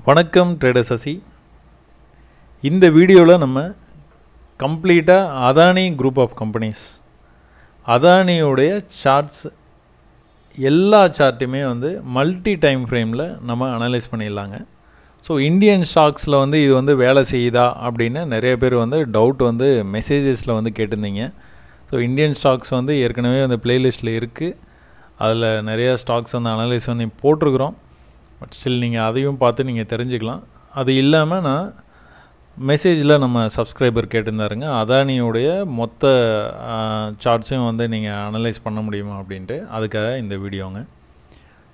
வணக்கம் ட்ரேடர் சசி. இந்த வீடியோவில் நம்ம கம்ப்ளீட்டாக அதானி குரூப் ஆஃப் கம்பெனிஸ், அதானியோடைய சார்ட்ஸ் எல்லா சார்ட்டுமே மல்டி டைம் ஃப்ரேமில் நம்ம அனலைஸ் பண்ணிடலாங்க. ஸோ இந்தியன் ஸ்டாக்ஸில் இது வேலை செய்யுதா அப்படின்னு நிறைய பேர் டவுட் மெசேஜஸில் கேட்டிருந்தீங்க. ஸோ இந்தியன் ஸ்டாக்ஸ் ஏற்கனவே பிளேலிஸ்ட்டில் இருக்குது. அதில் நிறையா ஸ்டாக்ஸ் அனலைஸ் பண்ணி போட்டிருக்கிறோம். பட் ஸ்டில் நீங்கள் அதையும் பார்த்து நீங்கள் தெரிஞ்சுக்கலாம். அது இல்லாமல் நான் மெசேஜில் நம்ம சப்ஸ்கிரைபர் கேட்டிருந்தாருங்க, அதானியோடைய மொத்த சார்ட்ஸையும் நீங்கள் அனலைஸ் பண்ண முடியுமா அப்படின்ட்டு. அதுக்காக இந்த வீடியோங்க.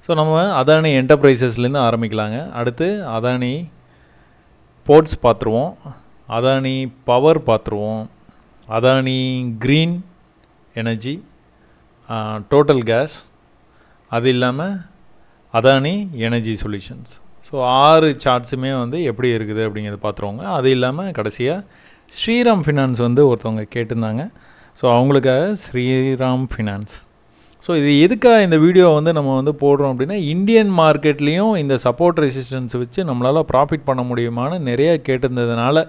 ஸோ நம்ம அதானி என்டர்பிரைசஸ்லேருந்து ஆரம்பிக்கலாங்க. அடுத்து அதானி போர்ட்ஸ் பார்த்துருவோம், அதானி பவர் பார்த்துருவோம், Adani green energy, total gas, அது இல்லாமல் அதானி எனர்ஜி சொல்யூஷன்ஸ். ஸோ 6 சார்ட்ஸுமே எப்படி இருக்குது அப்படிங்கிறத பார்த்துருவோங்க. அது இல்லாமல் கடைசியாக ஸ்ரீராம் ஃபினான்ஸ் ஒருத்தவங்க கேட்டிருந்தாங்க. ஸோ அவங்களுக்காக ஸ்ரீராம் ஃபினான்ஸ். ஸோ இது எதுக்காக இந்த வீடியோ நம்ம போடுறோம் அப்படின்னா, இந்தியன் மார்க்கெட்லேயும் இந்த சப்போர்ட் ரெசிஸ்டன்ஸ் வச்சு நம்மளால் ப்ராஃபிட் பண்ண முடியுமான்னு நிறைய கேட்டிருந்ததுனால,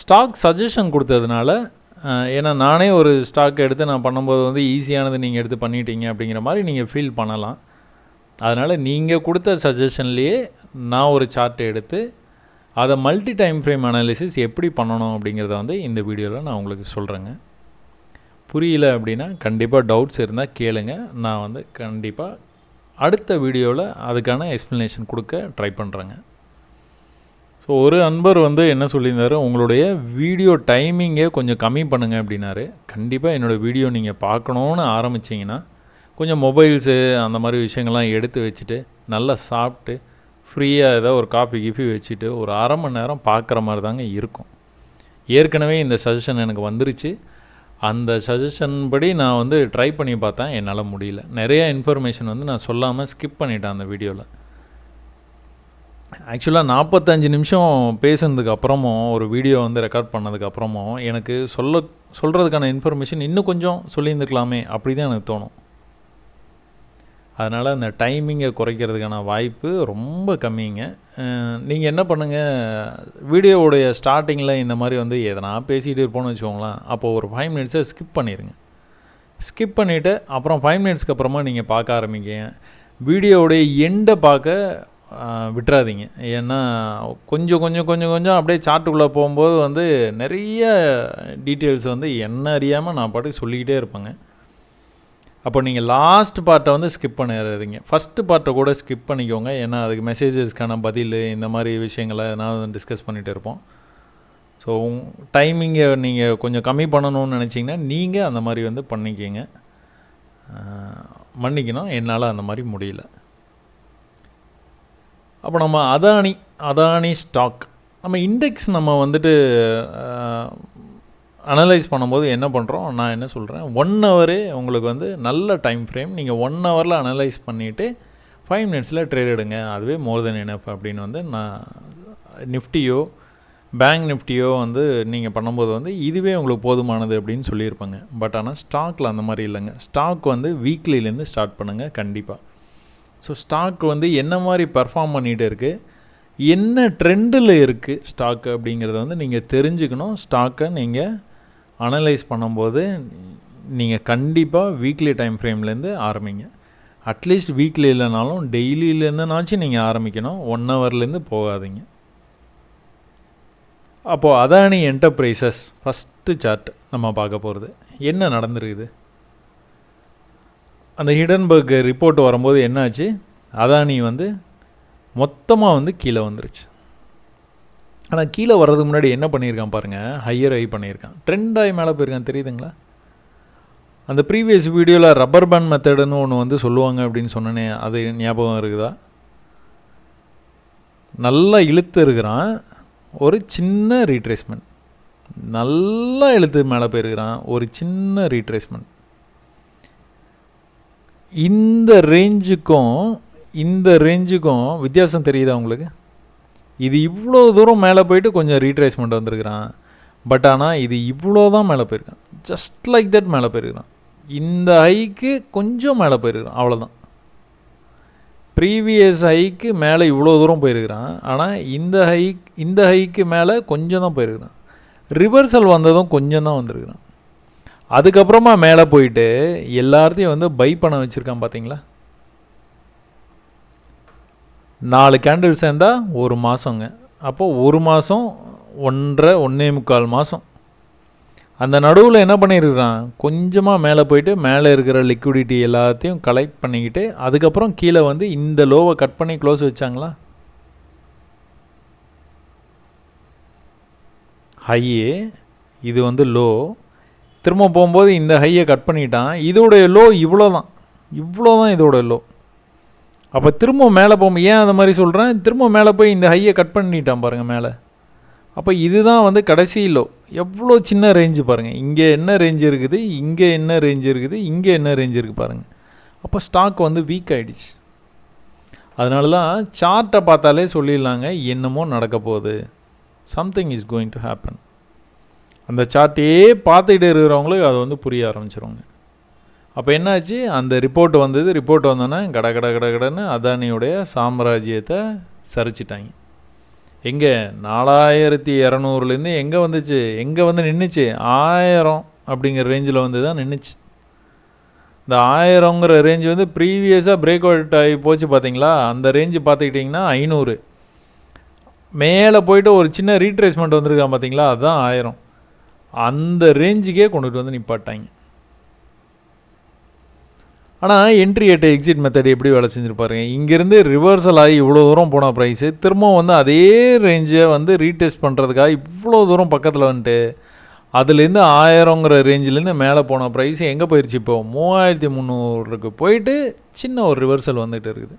ஸ்டாக் சஜஷன் கொடுத்ததுனால, ஏன்னா நானே ஒரு ஸ்டாக் எடுத்து நான் பண்ணும்போது ஈஸியானது நீங்கள் எடுத்து பண்ணிட்டீங்க அப்படிங்கிற மாதிரி நீங்கள் ஃபீல் பண்ணலாம். அதனால் நீங்கள் கொடுத்த சஜஷன்லேயே நான் ஒரு சார்ட் எடுத்து அதை மல்டி டைம் ஃப்ரேம் அனாலிசிஸ் எப்படி பண்ணணும் அப்படிங்கிறத இந்த வீடியோவில் நான் உங்களுக்கு சொல்கிறேங்க. புரியல அப்படின்னா கண்டிப்பாக டவுட்ஸ் இருந்தால் கேளுங்க. நான் கண்டிப்பாக அடுத்த வீடியோவில் அதுக்கான எக்ஸ்ப்ளனேஷன் கொடுக்க ட்ரை பண்ணுறேங்க. ஸோ ஒரு நண்பர் என்ன சொல்லியிருந்தாரு, உங்களுடைய வீடியோ டைமிங்கே கொஞ்சம் கம்மி பண்ணுங்கள் அப்படின்னாரு. கண்டிப்பாக என்னோடய வீடியோ நீங்கள் பார்க்கணுன்னு ஆரம்பிச்சிங்கன்னா கொஞ்சம் மொபைல்ஸு அந்த மாதிரி விஷயங்கள்லாம் எடுத்து வச்சுட்டு நல்லா சாப்பிட்டு ஃப்ரீயாக ஏதோ ஒரு காஃபி வச்சுட்டு ஒரு அரை மணி நேரம் பார்க்குற மாதிரி தாங்க இருக்கும். ஏற்கனவே இந்த சஜஷன் எனக்கு வந்துருச்சு. அந்த சஜஷன் படி நான் ட்ரை பண்ணி பார்த்தேன், என்னால் முடியல. நிறையா இன்ஃபர்மேஷன் நான் சொல்லாமல் ஸ்கிப் பண்ணிட்டேன் அந்த வீடியோவில். ஆக்சுவலாக 45 நிமிஷம் பேசுனதுக்கு அப்புறமும் ஒரு வீடியோ ரெக்கார்ட் பண்ணதுக்கப்புறமும் எனக்கு சொல்கிறதுக்கான இன்ஃபர்மேஷன் இன்னும் கொஞ்சம் சொல்லியிருந்துக்கலாமே அப்படி தான் எனக்கு தோணும். அதனால் அந்த டைமிங்கை குறைக்கிறதுக்கான வாய்ப்பு ரொம்ப கம்மிங்க. நீங்கள் என்ன பண்ணுங்கள், வீடியோவுடைய ஸ்டார்டிங்கில் இந்த மாதிரி எதனா பேசிகிட்டு இருப்போம்னு வச்சுக்கோங்களேன். அப்போது ஒரு 5 மினிட்ஸை ஸ்கிப் பண்ணிடுங்க. ஸ்கிப் பண்ணிவிட்டு அப்புறம் 5 மினிட்ஸ்க்கு அப்புறமா நீங்கள் பார்க்க ஆரம்பிங்க. வீடியோவுடைய எண்டை பார்க்க விட்டுறாதீங்க. ஏன்னா கொஞ்சம் கொஞ்சம் கொஞ்சம் கொஞ்சம் அப்படியே சார்ட்டுக்குள்ளே போகும்போது நிறைய டீட்டெயில்ஸ் என்ன அறியாமல் நான் பாட்டுக்கு சொல்லிக்கிட்டே இருப்பேங்க. அப்போ நீங்கள் லாஸ்ட் பார்ட்டை ஸ்கிப் பண்ணிடுறீங்க. ஃபஸ்ட்டு பார்ட்டை கூட ஸ்கிப் பண்ணிக்கோங்க. ஏன்னா அதுக்கு மெசேஜஸ்க்கான பதில் இந்த மாதிரி விஷயங்களை நான் டிஸ்கஸ் பண்ணிகிட்டு இருப்போம். ஸோ டைமிங்கை நீங்கள் கொஞ்சம் கம்மி பண்ணணும்னு நினச்சிங்கன்னா நீங்கள் அந்த மாதிரி பண்ணிக்கிங்க. மன்னிக்கணும், என்னால் அந்த மாதிரி முடியல. அப்போ நம்ம அதானி ஸ்டாக், நம்ம இண்டெக்ஸ் நம்ம அனலைஸ் பண்ணும்போது என்ன பண்ணுறோம், நான் என்ன சொல்கிறேன், 1 ஹவரே உங்களுக்கு நல்ல டைம் ஃப்ரேம். நீங்கள் 1 ஹவரில் அனலைஸ் பண்ணிவிட்டு 5 மினிட்ஸில் ட்ரேட் எடுங்க. அதுவே மோர் தென் எனஃப் அப்படின்னு நான் நிஃப்டியோ பேங்க் நிஃப்டியோ நீங்கள் பண்ணும்போது இதுவே உங்களுக்கு போதுமானது அப்படின்னு சொல்லியிருப்பாங்க. பட் ஆனால் ஸ்டாக்கில் அந்த மாதிரி இல்லைங்க. ஸ்டாக் வீக்லிலேருந்து ஸ்டார்ட் பண்ணுங்கள் கண்டிப்பாக. ஸோ ஸ்டாக் என்ன மாதிரி பர்ஃபார்ம் பண்ணிகிட்டு இருக்குது, என்ன ட்ரெண்டில் இருக்குது ஸ்டாக்கு அப்படிங்கிறத நீங்கள் தெரிஞ்சுக்கணும். ஸ்டாக்கை நீங்கள் அனலைஸ் பண்ணும்போது நீங்கள் கண்டிப்பாக வீக்லி டைம் ஃப்ரேம்லேருந்து ஆரம்பிங்க. அட்லீஸ்ட் வீக்லி இல்லைனாலும் டெய்லியிலேருந்துனாச்சும் நீங்கள் ஆரம்பிக்கணும். 1 ஹவர்லேருந்து போகாதீங்க. அப்போது அதானி என்டர்பிரைசஸ் ஃபஸ்ட்டு சார்ட் நம்ம பார்க்க போகிறது. என்ன நடந்துருக்குது, அந்த ஹிடன்பர்க் ரிப்போர்ட் வரும்போது என்னாச்சு, அதானி மொத்தமாக கீழே வந்துருச்சு. ஆனால் கீழே வர்றதுக்கு முன்னாடி என்ன பண்ணியிருக்கான் பாருங்கள், ஹையர் ஹை பண்ணியிருக்கான். ட்ரெண்ட் ஆகி மேலே போயிருக்கான், தெரியுதுங்களா? அந்த ப்ரீவியஸ் வீடியோவில் ரப்பர் பேண்ட் மெத்தடுன்னு ஒன்று சொல்லுவாங்க அப்படின்னு சொன்னேனே, அது ஞாபகம் இருக்குதா? நல்லா இழுத்து இருக்கிறான், ஒரு சின்ன ரீட்ரேஸ்மெண்ட், நல்லா இழுத்து மேலே போயிருக்கிறான், ஒரு சின்ன ரீட்ரேஸ்மெண்ட். இந்த ரேஞ்சுக்கும் வித்தியாசம் தெரியுதா உங்களுக்கு? இது இவ்வளோ தூரம் மேலே போயிட்டு கொஞ்சம் ரீட்ரேஸ்மெண்ட் வந்திருக்கிறான். பட் ஆனால் இது இவ்வளோ தான் மேலே போயிருக்கான், ஜஸ்ட் லைக் தட் மேலே போயிருக்கிறான். இந்த ஹைக்கு கொஞ்சம் மேலே போயிருக்கிறான், அவ்வளோதான். ப்ரீவியஸ் ஹைக்கு மேலே இவ்வளோ தூரம் போயிருக்கிறான். ஆனால் இந்த ஹைக்கு மேலே கொஞ்சம் தான் போயிருக்கிறான். ரிவர்சல் வந்ததும் கொஞ்சம் தான் வந்திருக்கிறான். அதுக்கப்புறமா மேலே போயிட்டு எல்லாத்தையும் வந்து பை பண்ண வச்சுருக்கான். பார்த்தீங்களா, 4 கேண்டில் சேர்ந்தால் 1 மாதங்க. அப்போது 1 மாதம் 1.5 மாதம். அந்த நடுவில் என்ன பண்ணியிருக்கிறான், கொஞ்சமாக மேலே போயிட்டு மேலே இருக்கிற லிக்விடிட்டி எல்லாத்தையும் கலெக்ட் பண்ணிக்கிட்டு அதுக்கப்புறம் கீழே வந்து இந்த லோவை கட் பண்ணி க்ளோஸ் வச்சாங்களா. ஹையே இது வந்து லோ, திரும்ப போகும்போது இந்த ஹையை கட் பண்ணிட்டான். இதோடைய லோ இவ்வளோ தான் இதோட லோ. அப்போ திரும்ப மேலே போகும்போது ஏன் அந்த மாதிரி சொல்கிறேன், திரும்ப மேலே போய் இந்த ஹையை கட் பண்ணிட்டான் பாருங்கள் மேலே. அப்போ இதுதான் வந்து கடைசி லோ. எவ்வளோ சின்ன ரேஞ்சு பாருங்கள். இங்கே என்ன ரேஞ்சு இருக்குது, இங்கே என்ன ரேஞ்சு இருக்குது, இங்கே என்ன ரேஞ்சு இருக்குது பாருங்கள். அப்போ ஸ்டாக் வந்து வீக் ஆகிடுச்சு. அதனால தான் சார்ட்டை பார்த்தாலே சொல்லிடலாங்க, என்னமோ நடக்க போகுது, something is going to happen. அந்த சார்ட்டையே பார்த்துக்கிட்டு இருக்கிறவங்களுக்கு அது வந்து புரிய ஆரம்பிச்சிருவாங்க. அப்போ என்னாச்சு, அந்த ரிப்போர்ட் வந்தது. ரிப்போர்ட் வந்தோன்னே கடன்னு அதானியுடைய சாம்ராஜ்யத்தை சரிச்சிட்டாங்க. எங்கே 4200 எங்கே வந்துச்சு, எங்கே வந்து நின்றுச்சு, 1000 அப்படிங்கிற ரேஞ்சில் வந்து தான் நின்றுச்சு. இந்த 1000ங்கிற ரேஞ்சு வந்து ப்ரீவியஸாக பிரேக் அவுட் ஆகி போச்சு பார்த்தீங்களா. அந்த ரேஞ்சு பார்த்துக்கிட்டிங்கன்னா 500 மேலே போயிட்டு ஒரு சின்ன ரீட்ரேஸ்மெண்ட் வந்துருக்கான் பார்த்தீங்களா, அதுதான் 1000. அந்த ரேஞ்சுக்கே கொண்டுட்டு வந்து நிப்பாட்டாங்க. ஆனால் என்ட்ரி அட் எக்ஸிட் மெத்தட் எப்படி வேலை செஞ்சுருப்பாருங்க. இங்கேருந்து ரிவர்சல் ஆகி இவ்வளோ தூரம் போன ப்ரைஸு திரும்பவும் வந்து அதே ரேஞ்சை வந்து ரீடெஸ்ட் பண்ணுறதுக்காக இவ்வளோ தூரம் பக்கத்தில் வந்துட்டு அதுலேருந்து 1000ங்கிற ரேஞ்சிலேருந்து மேலே போன ப்ரைஸு எங்கே போயிடுச்சு, இப்போது 3300க்கு போயிட்டு சின்ன ஒரு ரிவர்சல் வந்துகிட்டு இருக்குது.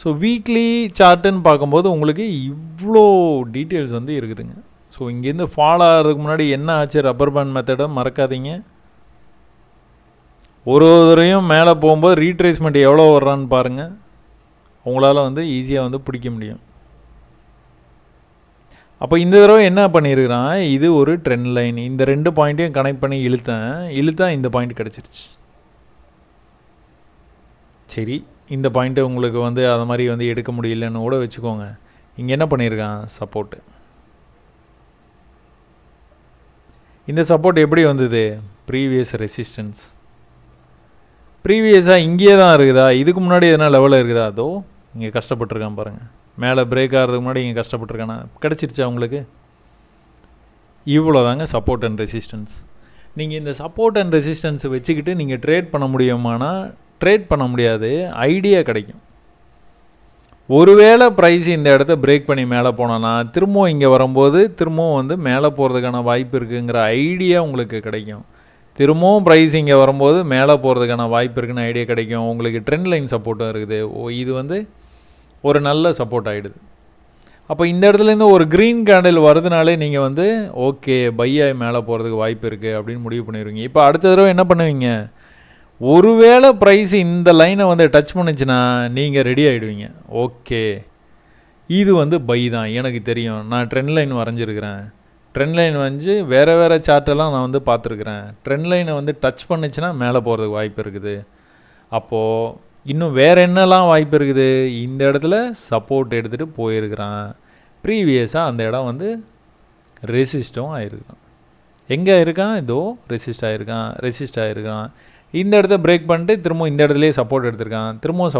ஸோ வீக்லி சார்ட்டுன்னு பார்க்கும்போது உங்களுக்கு இவ்வளோ டீட்டெயில்ஸ் வந்து இருக்குதுங்க. ஸோ இங்கேருந்து ஃபாலோ ஆகிறதுக்கு முன்னாடி என்ன ஆச்சு ரப்பர் பேண்ட் மெத்தடை மறக்காதீங்க. ஒரு தடவையும் மேலே போகும்போது ரீட்ரேஸ்மெண்ட் எவ்வளோ வர்றான்னு பாருங்கள், உங்களால் வந்து ஈஸியாக வந்து பிடிக்க முடியும். அப்போ இந்த தடவை என்ன பண்ணியிருக்கிறான், இது ஒரு ட்ரெண்ட் லைன். இந்த 2 பாயிண்ட்டையும் கனெக்ட் பண்ணி இழுத்தா இந்த பாயிண்ட் கிடச்சிருச்சு. சரி, இந்த பாயிண்ட்டை உங்களுக்கு வந்து அது மாதிரி வந்து எடுக்க முடியலன்னு கூட வச்சுக்கோங்க. இங்கே என்ன பண்ணியிருக்கான், சப்போர்ட்டு. இந்த சப்போர்ட் எப்படி வந்தது, ப்ரீவியஸ் ரெசிஸ்டன்ஸ். ப்ரீவியஸாக இங்கே தான் இருக்குதா, இதுக்கு முன்னாடி எதனா லெவலில் இருக்குதா, அதோ இங்கே கஷ்டப்பட்டுருக்கான் பாருங்கள். மேலே பிரேக் ஆகிறதுக்கு முன்னாடி இங்கே கஷ்டப்பட்டுருக்கானா, கிடச்சிருச்சா உங்களுக்கு. இவ்வளோ தாங்க சப்போர்ட் அண்ட் ரெசிஸ்டன்ஸ். நீங்கள் இந்த சப்போர்ட் அண்ட் ரெசிஸ்டன்ஸை வச்சுக்கிட்டு நீங்கள் ட்ரேட் பண்ண முடியுமானா ட்ரேட் பண்ண முடியாது, ஐடியா கிடைக்கும். ஒருவேளை ப்ரைஸ் இந்த இடத்த பிரேக் பண்ணி மேலே போனோன்னா திரும்பவும் இங்கே வரும்போது திரும்பவும் வந்து மேலே போகிறதுக்கான வாய்ப்பு இருக்குங்கிற ஐடியா உங்களுக்கு கிடைக்கும். திரும்பவும் ப்ரைஸ் இங்கே வரும்போது மேலே போகிறதுக்கான வாய்ப்பு இருக்குன்னு ஐடியா கிடைக்கும். உங்களுக்கு ட்ரெண்ட் லைன் சப்போர்ட்டும் இருக்குது. இது வந்து ஒரு நல்ல சப்போர்ட் ஆகிடுது. அப்போ இந்த இடத்துலேருந்து ஒரு க்ரீன் கேண்டில் வருதுனாலே நீங்கள் வந்து ஓகே பையாகி மேலே போகிறதுக்கு வாய்ப்பு இருக்குது அப்படின்னு முடிவு பண்ணிடுவீங்க. இப்போ அடுத்த தடவை என்ன பண்ணுவீங்க, ஒருவேளை ப்ரைஸ் இந்த லைனை வந்து டச் பண்ணிச்சுன்னா நீங்கள் ரெடி ஆகிடுவீங்க. ஓகே இது வந்து பை தான், எனக்கு தெரியும், நான் ட்ரெண்ட் லைன் வரைஞ்சிருக்கிறேன், ட்ரெண்ட் லைன் வந்து வேறு சார்ட்டெல்லாம் நான் வந்து பார்த்துருக்குறேன், ட்ரெண்ட் லைனை வந்து டச் பண்ணிச்சுன்னா மேலே போகிறதுக்கு வாய்ப்பு இருக்குது. அப்போது இன்னும் வேறு என்னெல்லாம் வாய்ப்பு இருக்குது, இந்த இடத்துல சப்போர்ட் எடுத்துகிட்டு போயிருக்கிறான். ப்ரீவியஸாக அந்த இடம் வந்து ரெசிஸ்டும் ஆகிருக்கான். எங்கே இருக்கான், இதோ ரெசிஸ்ட் ஆகிருக்கான். இந்த இடத்த பிரேக் பண்ணிட்டு திரும்பவும் இந்த இடத்துலையே சப்போர்ட் எடுத்திருக்கான், திரும்பவும்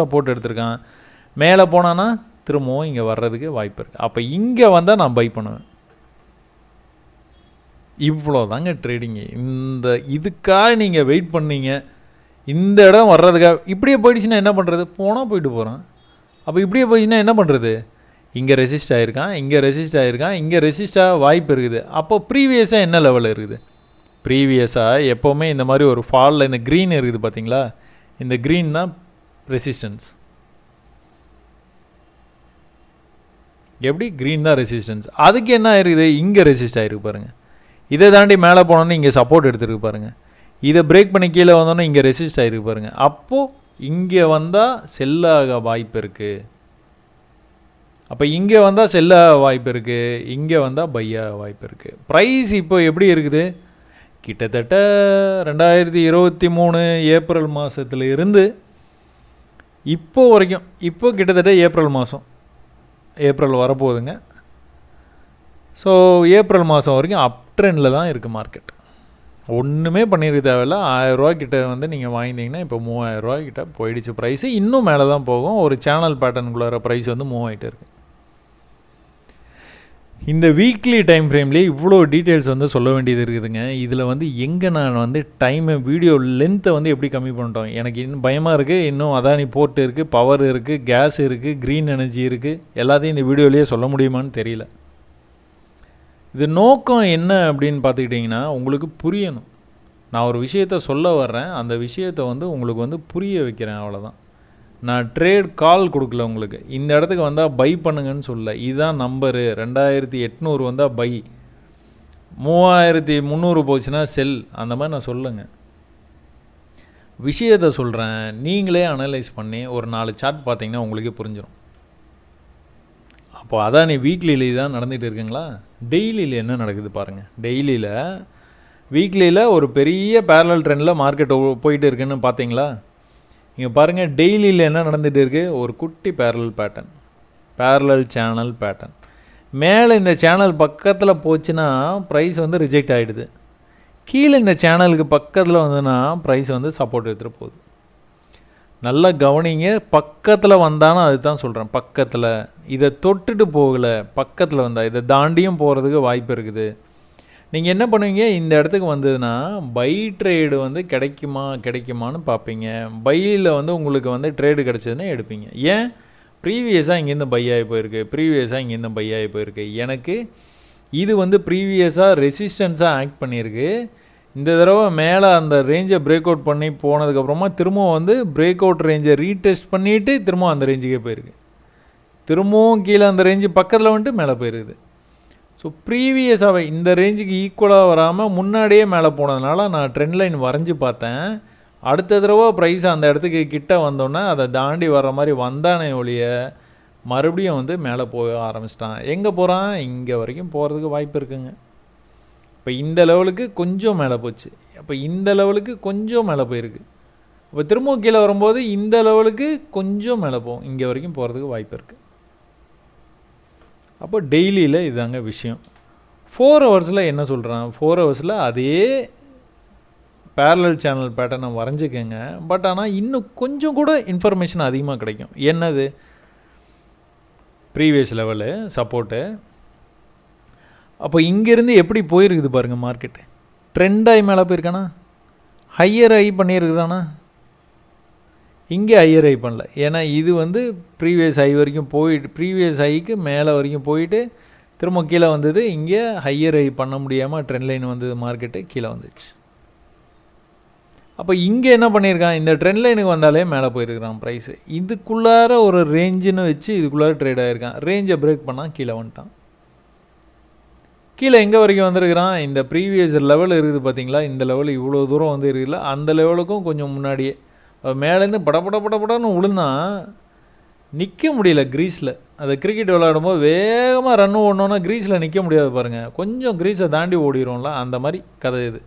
சப்போர்ட் எடுத்திருக்கான். மேலே போனான்னா திரும்பவும் இங்கே வர்றதுக்கு வாய்ப்பு இருக்குது. அப்போ இங்கே வந்தால் நான் பை பண்ணுவேன். இவ்வளோ தாங்க ட்ரேடிங்கு. இதுக்காக நீங்கள் வெயிட் பண்ணீங்க, இந்த இடம் வர்றதுக்காக. இப்படியே போயிடுச்சுன்னா என்ன பண்ணுறது, போனால் போயிட்டு போகிறான். அப்போ இப்படியே போயிடுச்சுன்னா என்ன பண்ணுறது, இங்கே ரெசிஸ்ட் ஆகிருக்கான், இங்கே ரெசிஸ்டாக வாய்ப்பு இருக்குது. அப்போ ப்ரீவியஸாக என்ன லெவலில் இருக்குது, ப்ரீவியஸாக எப்போவுமே இந்த மாதிரி ஒரு ஃபாலில் இந்த க்ரீன் இருக்குது பார்த்தீங்களா, இந்த க்ரீன் தான் ரெசிஸ்டன்ஸ். எப்படி, க்ரீன் தான் ரெசிஸ்டன்ஸ். அதுக்கு என்ன ஆயிருக்குது, இங்கே ரெசிஸ்ட் ஆகிருக்கு பாருங்கள். இதை தாண்டி மேலே போனோன்னு இங்கே சப்போர்ட் எடுத்துருக்கு பாருங்கள். இதை பிரேக் பண்ணி கீழே வந்தோன்னே இங்கே ரெசிஸ்ட் ஆகிருக்கு பாருங்கள். அப்போது இங்கே வந்தால் செல்லாக வாய்ப்பு இருக்குது. அப்போ இங்கே வந்தால் செல்லாக வாய்ப்பு இருக்குது, இங்கே வந்தால் பையாக வாய்ப்பு இருக்குது. ப்ரைஸ் இப்போ எப்படி இருக்குது, கிட்டத்தட்ட 2023 ஏப்ரல் மாதத்துல இருந்து இப்போ வரைக்கும் இப்போ கிட்டத்தட்ட ஏப்ரல் வரப்போகுதுங்க. ஸோ ஏப்ரல் மாதம் வரைக்கும் அப் ட்ரெண்டில் தான் இருக்குது மார்க்கெட். ஒன்றுமே பண்ணியிருக்க தேவையில்ல. 1000 ரூபா கிட்ட வந்து நீங்கள் வாங்கினீங்கன்னா இப்போ 3000 ரூபா கிட்ட போயிடுச்சு ப்ரைஸு. இன்னும் மேலே தான் போகும். ஒரு சேனல் பேட்டர்னுக்குள்ளார ப்ரைஸ் வந்து மூவ் ஆகிட்டே இருக்குது. இந்த வீக்லி டைம் ஃப்ரேம்லேயே இவ்வளோ டீட்டெயில்ஸ் வந்து சொல்ல வேண்டியது இருக்குதுங்க. இதில் வந்து எங்கே நான் வந்து வீடியோ லென்த்தை வந்து எப்படி கம்மி பண்ணிட்டோம், எனக்கு இன்னும் பயமாக இருக்குது. இன்னும் அதானி போர்ட் இருக்குது, பவர் இருக்குது, கேஸ் இருக்குது, க்ரீன் எனர்ஜி இருக்குது, எல்லாத்தையும் இந்த வீடியோலேயே சொல்ல முடியுமான்னு தெரியல. இது நோக்கம் என்ன அப்படின்னு பார்த்துக்கிட்டிங்கன்னா, உங்களுக்கு புரியணும். நான் ஒரு விஷயத்தை சொல்ல வர்றேன், அந்த விஷயத்தை வந்து உங்களுக்கு வந்து புரிய வைக்கிறேன், அவ்வளோதான். நான் ட்ரேட் கால் கொடுக்கல உங்களுக்கு. இந்த இடத்துக்கு வந்தால் பை பண்ணுங்கன்னு சொல்ல. இதுதான் நம்பரு. 2800 வந்தால் பை, 3300 போச்சுன்னா செல், அந்த மாதிரி நான் சொல்லுங்க. விஷயத்தை சொல்கிறேன், நீங்களே அனலைஸ் பண்ணி ஒரு 4 சார்ட் பார்த்தீங்கன்னா உங்களுக்கே புரிஞ்சிடும். அப்போ அதான் நீ வீக்லியில் தான் நடந்துகிட்டு இருக்குங்களா? டெய்லியில் என்ன நடக்குது பாருங்கள். வீக்லியில் ஒரு பெரிய பேரலல் ட்ரெண்டில் மார்க்கெட் போயிட்டு இருக்குன்னு பார்த்தீங்களா? இங்கே பாருங்கள், டெய்லியில் என்ன நடந்துகிட்டு இருக்குது? ஒரு குட்டி பேரலல் சேனல் பேட்டர்ன். மேலே இந்த சேனல் பக்கத்தில் போச்சுன்னா ப்ரைஸ் வந்து ரிஜெக்ட் ஆகிடுது. கீழே இந்த சேனலுக்கு பக்கத்தில் வந்ததுன்னா ப்ரைஸ் வந்து சப்போர்ட் எடுத்துகிட்டு போகுது. நல்லா கவனிங்க. பக்கத்தில் வந்தாலும் அது தான் சொல்கிறேன். பக்கத்தில் இதை தொட்டுட்டு போகலை, பக்கத்தில் வந்தால் இதை தாண்டியும் போகிறதுக்கு வாய்ப்பு இருக்குது. நீங்கள் என்ன பண்ணுவீங்க, இந்த இடத்துக்கு வந்ததுன்னா பை ட்ரேடு வந்து கிடைக்குமான்னு பார்ப்பீங்க. பையில் வந்து உங்களுக்கு வந்து ட்ரேடு கிடச்சதுன்னா எடுப்பீங்க. ஏன்? ப்ரீவியஸாக இங்கேருந்து பை ஆகி போயிருக்கு. எனக்கு இது வந்து ப்ரீவியஸாக ரெசிஸ்டன்ஸாக ஆக்ட் பண்ணியிருக்கு. இந்த தடவை மேலே அந்த ரேஞ்சை பிரேக் அவுட் பண்ணி போனதுக்கப்புறமா திரும்பவும் வந்து பிரேக் அவுட் ரேஞ்சை ரீடெஸ்ட் பண்ணிவிட்டு திரும்பவும் அந்த ரேஞ்சுக்கே போயிருக்கு. திரும்பவும் கீழே அந்த ரேஞ்சு பக்கத்தில் வந்துட்டு மேலே போயிருக்குது. ஸோ ப்ரீவியஸாகவே இந்த ரேஞ்சுக்கு ஈக்குவலாக வராமல் முன்னாடியே மேலே போனதுனால நான் ட்ரெண்ட் லைன் வரைஞ்சி பார்த்தேன். அடுத்த தடவை ப்ரைஸ் அந்த இடத்துக்கு கிட்ட வந்தோன்னே அதை தாண்டி வர்ற மாதிரி வந்தானே ஒழிய மறுபடியும் வந்து மேலே போக ஆரம்பிச்சிட்டான். எங்கே போகிறான்? இங்கே வரைக்கும் போகிறதுக்கு வாய்ப்பு இருக்குங்க. இப்போ இந்த லெவலுக்கு கொஞ்சம் மேலே போச்சு, அப்போ இந்த லெவலுக்கு கொஞ்சம் மேலே போயிருக்கு. இப்போ திரும்பவும் கீழே வரும்போது இந்த லெவலுக்கு கொஞ்சம் மேலே போகும், இங்கே வரைக்கும் போகிறதுக்கு வாய்ப்பு இருக்குது. அப்போ டெய்லியில் இதுதாங்க விஷயம். 4 ஹவர்ஸில் என்ன சொல்கிறேன், 4 ஹவர்ஸில் அதே பேரலல் சேனல் பேட்டர்னை வரைஞ்சிக்கங்க. பட் ஆனால் இன்னும் கொஞ்சம் கூட இன்ஃபர்மேஷன் அதிகமாக கிடைக்கும். என்னது? Previous level support. அப்போ இங்கேருந்து எப்படி போயிருக்குது பாருங்கள் மார்க்கெட்டு. ட்ரெண்டாகி மேலே போயிருக்கானா? ஹையர் ஐ பண்ணியிருக்கிறானா? இங்கே ஹையர் ஐ பண்ணல. ஏன்னா இது வந்து ப்ரீவியஸ் ஹை வரைக்கும் போயிட்டு, ப்ரீவியஸ் ஹைக்கு மேலே வரைக்கும் போயிட்டு திரும்ப கீழே வந்தது. இங்கே ஹையர் ஐ பண்ண முடியாமல் ட்ரெண்ட் லைன் வந்தது, மார்க்கெட்டு கீழே வந்துச்சு. அப்போ இங்கே என்ன பண்ணியிருக்கான், இந்த ட்ரெண்ட் லைனுக்கு வந்தாலே மேலே போயிருக்கிறான் ப்ரைஸு. இதுக்குள்ளார ஒரு ரேஞ்சுன்னு வச்சு இதுக்குள்ளார ட்ரேட் ஆகிருக்கான். ரேஞ்சை பிரேக் பண்ணால் கீழே வந்துட்டான். கீழே எங்கே வரைக்கும் வந்திருக்கிறான்? இந்த ப்ரீவியஸ் லெவல் இருக்குது பார்த்தீங்களா, இந்த லெவல் இவ்வளோ தூரம் வந்து இருக்குல்ல, அந்த லெவலுக்கும் கொஞ்சம் முன்னாடியே மேலேருந்து படன்னு விழுந்தான். நிற்க முடியல க்ரீஸில். அதை கிரிக்கெட் விளையாடும்போது வேகமாக ரன் ஓடணுன்னா க்ரீஸில் நிற்க முடியாது பாருங்கள். கொஞ்சம் க்ரீஸை தாண்டி ஓடிடும்ல, அந்த மாதிரி கதை இது.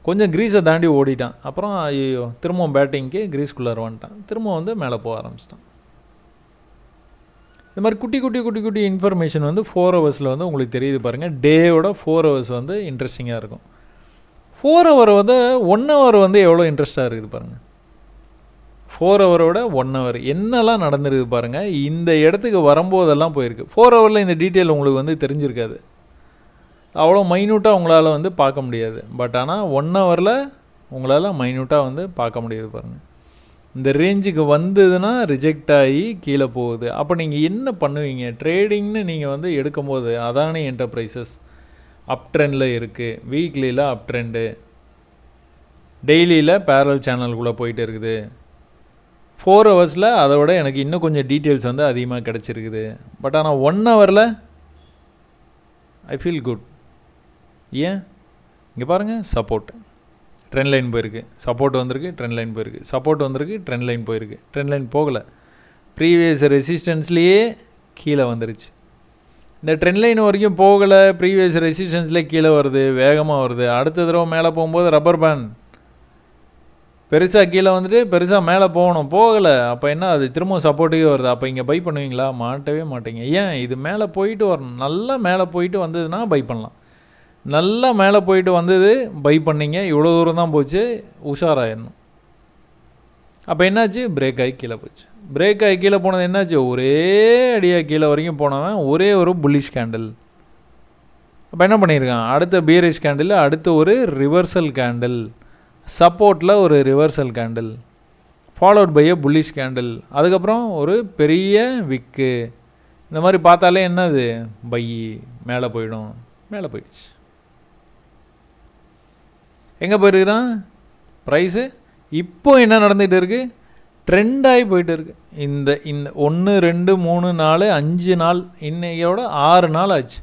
கொஞ்சம் க்ரீஸை தாண்டி ஓடிட்டான். அப்புறம் ஐயோ திரும்பவும் பேட்டிங்க்கு க்ரீஸ்குள்ளார வந்துட்டான். திரும்ப வந்து மேலே போக ஆரம்பிச்சிட்டான். இந்த மாதிரி குட்டி இன்ஃபர்மேஷன் வந்து 4 ஹவர்ஸில் வந்து உங்களுக்கு தெரியுது பாருங்கள். டேயோட 4 ஹவர்ஸ் வந்து இன்ட்ரெஸ்டிங்காக இருக்கும். 4 ஹவர் வந்து 1 ஹவர் வந்து எவ்வளோ இன்ட்ரெஸ்ட்டாக இருக்குது பாருங்கள். 4 ஹவரோட 1 ஹவர் என்னெல்லாம் நடந்துருக்குது பாருங்கள். இந்த இடத்துக்கு வரும்போதெல்லாம் போயிருக்கு. 4 ஹவரில் இந்த டீட்டெயில் உங்களுக்கு வந்து தெரிஞ்சிருக்காது, அவ்வளோ மைன்யூட்டாக உங்களால் வந்து பார்க்க முடியாது. பட் ஆனால் 1 ஹவரில் உங்களால் மைன்யூட்டாக வந்து பார்க்க முடியாது பாருங்கள். இந்த ரேஞ்சுக்கு வந்ததுன்னா ரிஜெக்ட் ஆகி கீழே போகுது. அப்போ நீங்கள் என்ன பண்ணுவீங்க? ட்ரேடிங்னு நீங்கள் வந்து எடுக்கும்போது அதானி என்டர்பிரைசஸ் அப் ட்ரெண்டில் இருக்குது, வீக்லியில் அப் ட்ரெண்டு, டெய்லியில் பேரல் சேனலுக்குள்ளே போயிட்டு இருக்குது. 4 ஹவர்ஸில் அதை விட எனக்கு இன்னும் கொஞ்சம் டீட்டெயில்ஸ் வந்து அதிகமாக கிடச்சிருக்குது. பட் ஆனால் 1 ஹவரில் ஐ ஃபீல் குட். ஏன்? இங்கே பாருங்கள், சப்போர்ட் ட்ரெண்ட் லைன் போயிருக்கு, சப்போர்ட் வந்திருக்கு, ட்ரெண்ட் லைன் போயிருக்கு, சப்போர்ட் வந்திருக்கு, ட்ரெண்ட் லைன் போயிருக்கு, ட்ரெண்ட் லைன் போகலை, ப்ரீவியஸ் ரெசிஸ்டன்ஸ்லேயே கீழே வந்துருச்சு. இந்த ட்ரெண்ட் லைன் வரைக்கும் போகலை, ப்ரீவியஸ் ரெசிஸ்டன்ஸ்லேயே கீழே வருது, வேகமாக வருது. அடுத்த தடவை மேலே போகும்போது ரப்பர் பேண்ட் பெருசாக கீழே வந்துட்டு பெருசாக மேலே போகணும், போகலை. அப்போ என்ன அது திரும்ப சப்போர்ட்டிவே வருது. அப்போ இங்கே பை பண்ணுவீங்களா? மாட்டவே மாட்டீங்க. ஏன்? இது மேலே போயிட்டு வரணும். நல்லா மேலே போயிட்டு வந்ததுன்னா பை பண்ணலாம். நல்லா மேலே போயிட்டு வந்தது, பை பண்ணிங்க. இவ்வளோ தூரம் தான் போச்சு, உஷாராயிடணும். அப்போ என்னாச்சு? பிரேக் ஆகி கீழே போச்சு. பிரேக் ஆகி கீழே போனது என்னாச்சு? ஒரே அடியாக கீழே வரைக்கும் போனவன் ஒரே ஒரு புல்லிஷ் கேண்டில். அப்போ என்ன பண்ணியிருக்கான்? அடுத்த பீரிஷ் கேண்டில், அடுத்து ஒரு ரிவர்சல் கேண்டில், சப்போர்ட்டில் ஒரு reversal candle, followed by a bullish candle, அதுக்கப்புறம் ஒரு பெரிய விக்கு. இந்த மாதிரி பார்த்தாலே என்னது? பை மேலே போயிடும். மேலே போயிடுச்சு. எங்கே போயிருக்கிறான் ப்ரைஸு? இப்போ என்ன நடந்துகிட்டு இருக்குது? ட்ரெண்ட் ஆகி போயிட்டு இருக்குது. இந்த 1 2 3 4 5 நாள், இன்னையோட 6 நாள் ஆச்சு.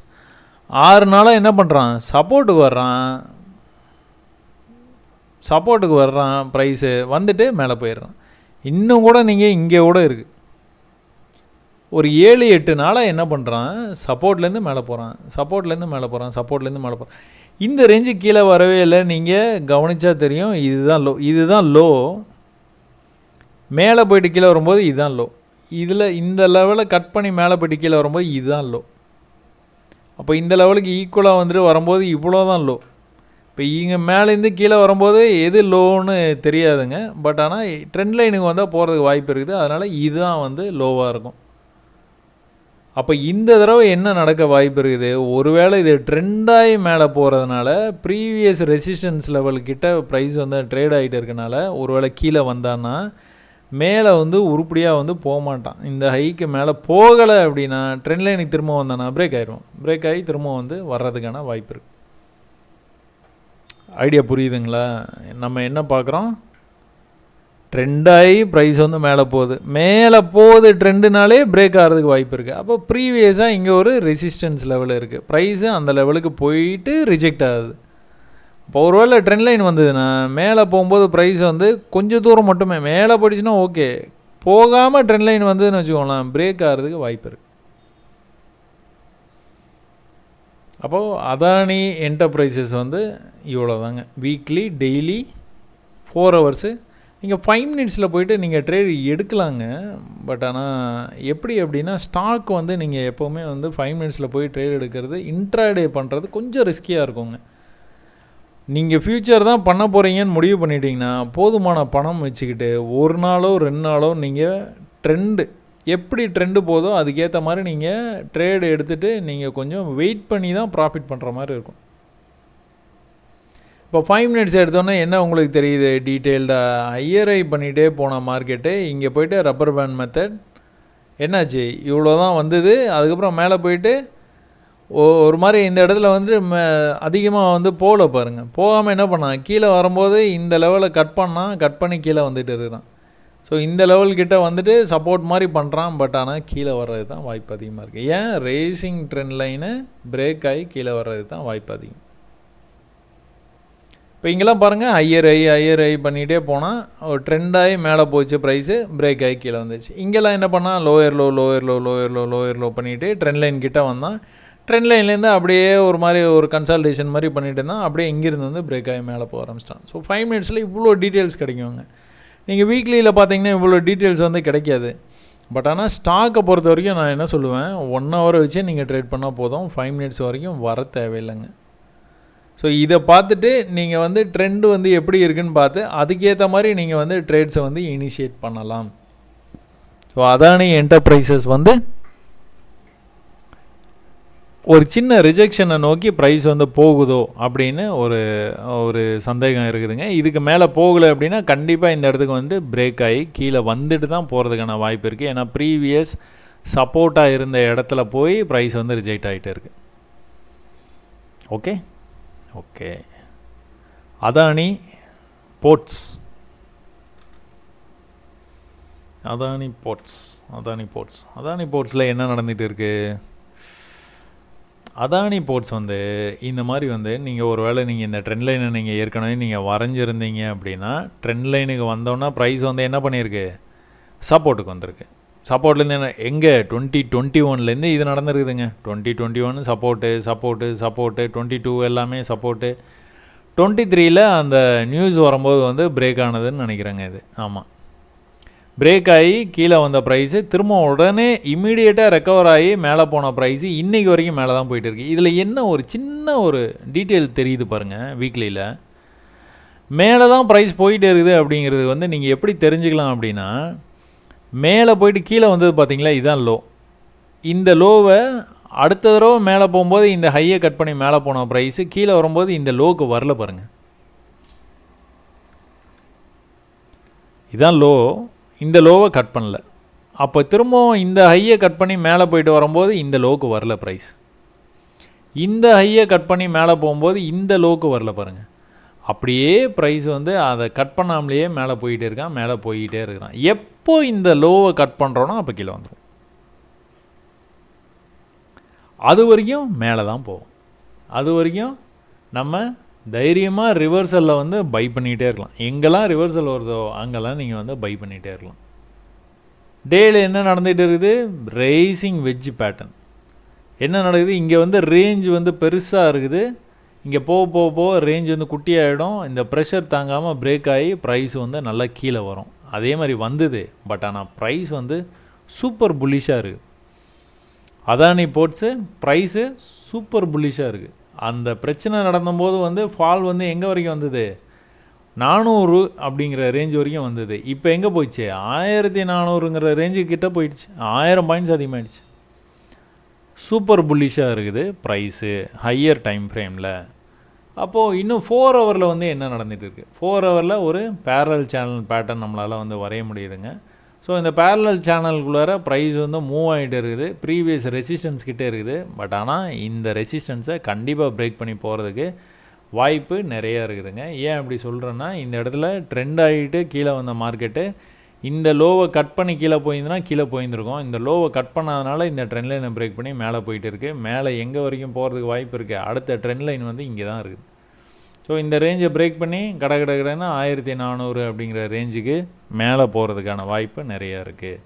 6 நாளாக என்ன பண்ணுறான்? சப்போர்ட்டுக்கு வர்றான் ப்ரைஸு, வந்துட்டு மேலே போயிடுறான். இன்னும் கூட நீங்கள் இங்கே கூட இருக்குது. ஒரு 7-8 நாளாக என்ன பண்ணுறான்? சப்போர்ட்லேருந்து மேலே போகிறான். இந்த ரேஞ்சு கீழே வரவே இல்லை. நீங்கள் கவனித்தா தெரியும். இதுதான் லோ. மேலே போயிட்டு கீழே வரும்போது இதுதான் லோ. இந்த லெவலில் கட் பண்ணி மேலே போயிட்டு கீழே வரும்போது இதுதான் லோ. அப்போ இந்த லெவலுக்கு ஈக்குவலாக வந்துட்டு வரும்போது இவ்வளோ தான் லோ. இப்போ இங்கே மேலேருந்து கீழே வரும்போது எது லோன்னு தெரியாதுங்க. பட் ஆனால் ட்ரெண்ட் லைனுக்கு வந்தால் போகிறதுக்கு வாய்ப்பு இருக்குது. அதனால் இதுதான் வந்து லோவாக இருக்கும். அப்போ இந்த தடவை என்ன நடக்க வாய்ப்பு இருக்குது? ஒருவேளை இது ட்ரெண்டாகி மேலே போகிறதுனால ப்ரீவியஸ் ரெசிஸ்டன்ஸ் லெவல்கிட்ட ப்ரைஸ் வந்து ட்ரேட் ஆகிட்டு இருக்கனால ஒருவேளை கீழே வந்தான்னா மேலே வந்து உருப்படியாக வந்து போக மாட்டான். இந்த ஹைக்கு மேலே போகலை அப்படின்னா ட்ரெண்ட் லைனுக்கு திரும்ப வந்தானா பிரேக் ஆகிடும். பிரேக் ஆகி திரும்ப வந்து வர்றதுக்கான வாய்ப்பு இருக்குது. ஐடியா புரியுதுங்களா? நம்ம என்ன பார்க்குறோம்? ட்ரெண்டாகி ப்ரைஸ் வந்து மேலே போகுது ட்ரெண்டுனாலே பிரேக் ஆகிறதுக்கு வாய்ப்பு இருக்குது. அப்போ ப்ரீவியஸாக இங்கே ஒரு ரெசிஸ்டன்ஸ் லெவல் இருக்குது. ப்ரைஸு அந்த லெவலுக்கு போயிட்டு ரிஜெக்ட் ஆகுது. இப்போ ஒருவேளை ட்ரெண்ட் லைன் வந்ததுன்னா மேலே போகும்போது ப்ரைஸ் வந்து கொஞ்சம் தூரம் மட்டுமே மேலே போயிடுச்சுன்னா ஓகே, போகாமல் ட்ரெண்ட் லைன் வந்ததுன்னு வச்சுக்கோங்களேன், பிரேக் ஆகிறதுக்கு வாய்ப்பு இருக்குது. அப்போது அதானி என்டர்பிரைசஸ் வந்து இவ்வளோ தாங்க. Weekly, daily, 4 hours. நீங்கள் 5 மினிட்ஸில் போய்ட்டு நீங்கள் ட்ரேட் எடுக்கலாங்க. பட் ஆனால் எப்படி அப்படின்னா ஸ்டாக் வந்து நீங்கள் எப்போவுமே வந்து 5 மினிட்ஸில் போய் ட்ரேட் எடுக்கிறது, இன்ட்ராடே பண்ணுறது கொஞ்சம் ரிஸ்கியாக இருக்குங்க. நீங்கள் ஃப்யூச்சர் தான் பண்ண போகிறீங்கன்னு முடிவு பண்ணிட்டீங்கன்னா போதுமான பணம் வச்சுக்கிட்டு ஒரு நாளோ 2 நாளோ நீங்கள் எப்படி ட்ரெண்டு போதோ அதுக்கேற்ற மாதிரி நீங்கள் ட்ரேடு எடுத்துகிட்டு நீங்கள் கொஞ்சம் வெயிட் பண்ணி தான் ப்ராஃபிட் பண்ணுற மாதிரி இருக்கும். இப்போ 5 மினிட்ஸ் எடுத்தோன்னே என்ன உங்களுக்கு தெரியுது? டீட்டெயில்டாக ஐஆர்ஐ பண்ணிகிட்டே போன மார்க்கெட்டு இங்கே போய்ட்டு ரப்பர் பேண்ட் மெத்தட் என்னாச்சு? இவ்வளோ தான் வந்தது. அதுக்கப்புறம் மேலே போயிட்டு ஒரு மாதிரி இந்த இடத்துல வந்து அதிகமாக வந்து போகல பாருங்கள். போகாமல் என்ன பண்ணான்? கீழே வரும்போது இந்த லெவலை கட் பண்ணி கீழே வந்துட்டு இருக்கிறான். ஸோ இந்த லெவல்கிட்ட வந்துட்டு சப்போர்ட் மாதிரி பண்ணுறான். பட் ஆனால் கீழே வர்றது தான் வாய்ப்பு அதிகமாக இருக்குது. ஏன்? ரேசிங் ட்ரெண்ட் லைனு பிரேக் ஆகி கீழே வர்றது தான் வாய்ப்பு அதிகம். இப்போ இங்கெல்லாம் பாருங்கள், ஐஆர்ஐ பண்ணிகிட்டே போனால் ஒரு ட்ரெண்டாகி மேலே போச்சு, ப்ரைஸு பிரேக் ஆகி கீழே வந்துச்சு. இங்கெல்லாம் என்ன பண்ணால் லோயர் லோ பண்ணிவிட்டு ட்ரெண்ட் லைன் கிட்டே வந்தான். ட்ரெண்ட் லைன்லேருந்து அப்படியே ஒரு கன்சல்டேஷன் மாதிரி பண்ணிட்டு இருந்தால் அப்படியே இங்கேருந்து வந்து பிரேக் ஆகி மேலே போக ஆரம்பிச்சிட்டான். ஸோ 5 மினிட்ஸில் இவ்வளோ டீட்டெயில்ஸ் கிடைக்குங்க. நீங்கள் வீக்லியில் பார்த்தீங்கன்னா இவ்வளோ டீட்டெயில்ஸ் வந்து கிடைக்காது. பட் ஆனால் ஸ்டாக்கை பொறுத்த வரைக்கும் நான் என்ன சொல்லுவேன், 1 ஹவர் வச்சு நீங்கள் ட்ரேட் பண்ணால் போதும், 5 மினிட்ஸ் வரைக்கும் வர தேவையில்லைங்க. ஸோ இதை பார்த்துட்டு நீங்கள் வந்து ட்ரெண்டு வந்து எப்படி இருக்குன்னு பார்த்து அதுக்கேற்ற மாதிரி நீங்கள் வந்து ட்ரேட்ஸை வந்து இனிஷியேட் பண்ணலாம். ஸோ அதானி என்டர்பிரைசஸ் வந்து ஒரு சின்ன ரிஜெக்ஷனை நோக்கி ப்ரைஸ் வந்து போகுதோ அப்படின்னு ஒரு சந்தேகம் இருக்குதுங்க. இதுக்கு மேலே போகலை அப்படின்னா கண்டிப்பாக இந்த இடத்துக்கு வந்து பிரேக் ஆகி கீழே வந்துட்டு தான் போகிறதுக்கான வாய்ப்பு இருக்குது. ஏன்னா ப்ரீவியஸ் சப்போர்ட்டாக இருந்த இடத்துல போய் ப்ரைஸ் வந்து ரிஜெக்ட் ஆகிட்டே இருக்குது. ஓகே அதானி போர்ட்ஸில் என்ன நடந்துகிட்டு இருக்குது? அதானி போர்ட்ஸ் வந்து இந்த மாதிரி வந்து நீங்கள் ஒரு வேளை நீங்கள் இந்த ட்ரெண்ட் லைனை நீங்கள் ஏற்கனவே நீங்கள் வரைஞ்சிருந்தீங்க அப்படின்னா ட்ரெண்ட் லைனுக்கு வந்தோன்னா ப்ரைஸ் வந்து என்ன பண்ணியிருக்கு? சப்போர்ட்டுக்கு வந்திருக்கு. சப்போர்ட்லேருந்து என்ன எங்கே 2021 இது நடந்துருக்குதுங்க. 2021 சப்போர்ட்டு 22 எல்லாமே சப்போர்ட்டு, 23ல் அந்த நியூஸ் வரும்போது வந்து பிரேக் ஆனதுன்னு நினைக்கிறேங்க இது. ஆமாம், பிரேக் ஆகி கீழே வந்த ப்ரைஸு திரும்ப உடனே இம்மீடியட்டாக ரெக்கவர் ஆகி மேலே போன ப்ரைஸு இன்றைக்கி வரைக்கும் மேலே தான் போயிட்டு இருக்கு. இதில் என்ன ஒரு சின்ன ஒரு டீட்டெயில் தெரியுது பாருங்கள், வீக்லியில் மேலே தான் ப்ரைஸ் போயிட்டு இருக்குது அப்படிங்கிறது வந்து நீங்கள் எப்படி தெரிஞ்சுக்கலாம் அப்படின்னா, மேலே போயிட்டு கீழே வந்தது பார்த்தீங்களா, இதுதான் லோ. இந்த லோவை அடுத்த தடவை மேலே போகும்போது இந்த ஹையை கட் பண்ணி மேலே போன ப்ரைஸு கீழே வரும்போது இந்த லோவுக்கு வரல பாருங்கள். இதுதான் லோ, இந்த லோவை கட் பண்ணல. அப்போ திரும்பவும் இந்த ஹையை கட் பண்ணி மேலே போயிட்டு வரும்போது இந்த லோவுக்கு வரல ப்ரைஸ். இந்த ஹையை கட் பண்ணி மேலே போகும்போது இந்த லோவுக்கு வரல பாருங்கள். அப்படியே ப்ரைஸ் வந்து அதை கட் பண்ணாமலேயே மேலே போயிட்டே இருக்கான், மேலே போயிட்டே இருக்கிறான். எப்போ இந்த லோவை கட் பண்ணுறோன்னா அப்போ கீழே வந்துடும். அது வரைக்கும் மேலே தான் போகும். அது வரைக்கும் நம்ம தைரியமாக ரிவர்சலில் வந்து பை பண்ணிகிட்டே இருக்கலாம். எங்கெல்லாம் ரிவர்சல் வருதோ அங்கெல்லாம் நீங்கள் வந்து பை பண்ணிகிட்டே இருக்கலாம். டேயில் என்ன நடந்துகிட்டு இருக்குது, ரைசிங் வெஜ் பேட்டர்ன் என்ன நடக்குது, இங்கே வந்து ரேஞ்ச் வந்து பெருசாக இருக்குது, இங்கே போக போக போக ரேஞ்ச் வந்து குட்டியாகிடும். இந்த ப்ரெஷர் தாங்காமல் பிரேக் ஆகி ப்ரைஸ் வந்து நல்லா கீழே வரும். அதே மாதிரி வந்தது, பட் ஆனால் ப்ரைஸ் வந்து சூப்பர் புல்லிஷாக இருக்குது. அதானி போர்ட்ஸு ப்ரைஸு சூப்பர் புல்லிஷாக இருக்குது. அந்த பிரச்சனை நடந்தபோது வந்து ஃபால் வந்து எங்கே வரைக்கும் வந்தது, 400 அப்படிங்கிற ரேஞ்ச் வரைக்கும் வந்தது. இப்போ எங்கே போயிடுச்சு, 1400ங்கிற ரேஞ்சு கிட்டே போயிடுச்சு. 1000 பாயிண்ட்ஸ் அதிகமாகிடுச்சு. சூப்பர் புல்லிஷாக இருக்குது ப்ரைஸு ஹையர் டைம் ஃப்ரேமில். அப்போது இன்னும் 4 ஹவரில் வந்து என்ன நடந்துகிட்டு இருக்குது, 4 ஹவரில் ஒரு பேரலல் சேனல் பேட்டர்ன் நம்மளால் வந்து வரைய முடியுதுங்க. ஸோ இந்த பேரலல் சேனலுக்குள்ளார ப்ரைஸ் வந்து மூவ் ஆகிட்டு இருக்குது, ப்ரீவியஸ் ரெசிஸ்டன்ஸ் கிட்டே இருக்குது. பட் ஆனால் இந்த ரெசிஸ்டன்ஸை கண்டிப்பாக பிரேக் பண்ணி போகிறதுக்கு வாய்ப்பு நிறையா இருக்குதுங்க. ஏன் அப்படி சொல்கிறேன்னா, இந்த இடத்துல ட்ரெண்ட் ஆகிட்டு கீழே வந்த மார்க்கெட்டு இந்த லோவை கட் பண்ணி கீழே போயிருந்துன்னா கீழே போயிருந்துருக்கோம். இந்த லோவை கட் பண்ணாதனால இந்த ட்ரெண்ட் லைனை பிரேக் பண்ணி மேலே போயிட்டு இருக்குது. மேலே எங்கே வரைக்கும் போகிறதுக்கு வாய்ப்பு இருக்குது, அடுத்த ட்ரெண்ட் லைன் வந்து இங்கே தான் இருக்குது. ஸோ இந்த ரேஞ்சை பிரேக் பண்ணி கடன்னு 1400 அப்படிங்கிற ரேஞ்சுக்கு மேலே போகிறதுக்கான வாய்ப்பு நிறையா இருக்குது.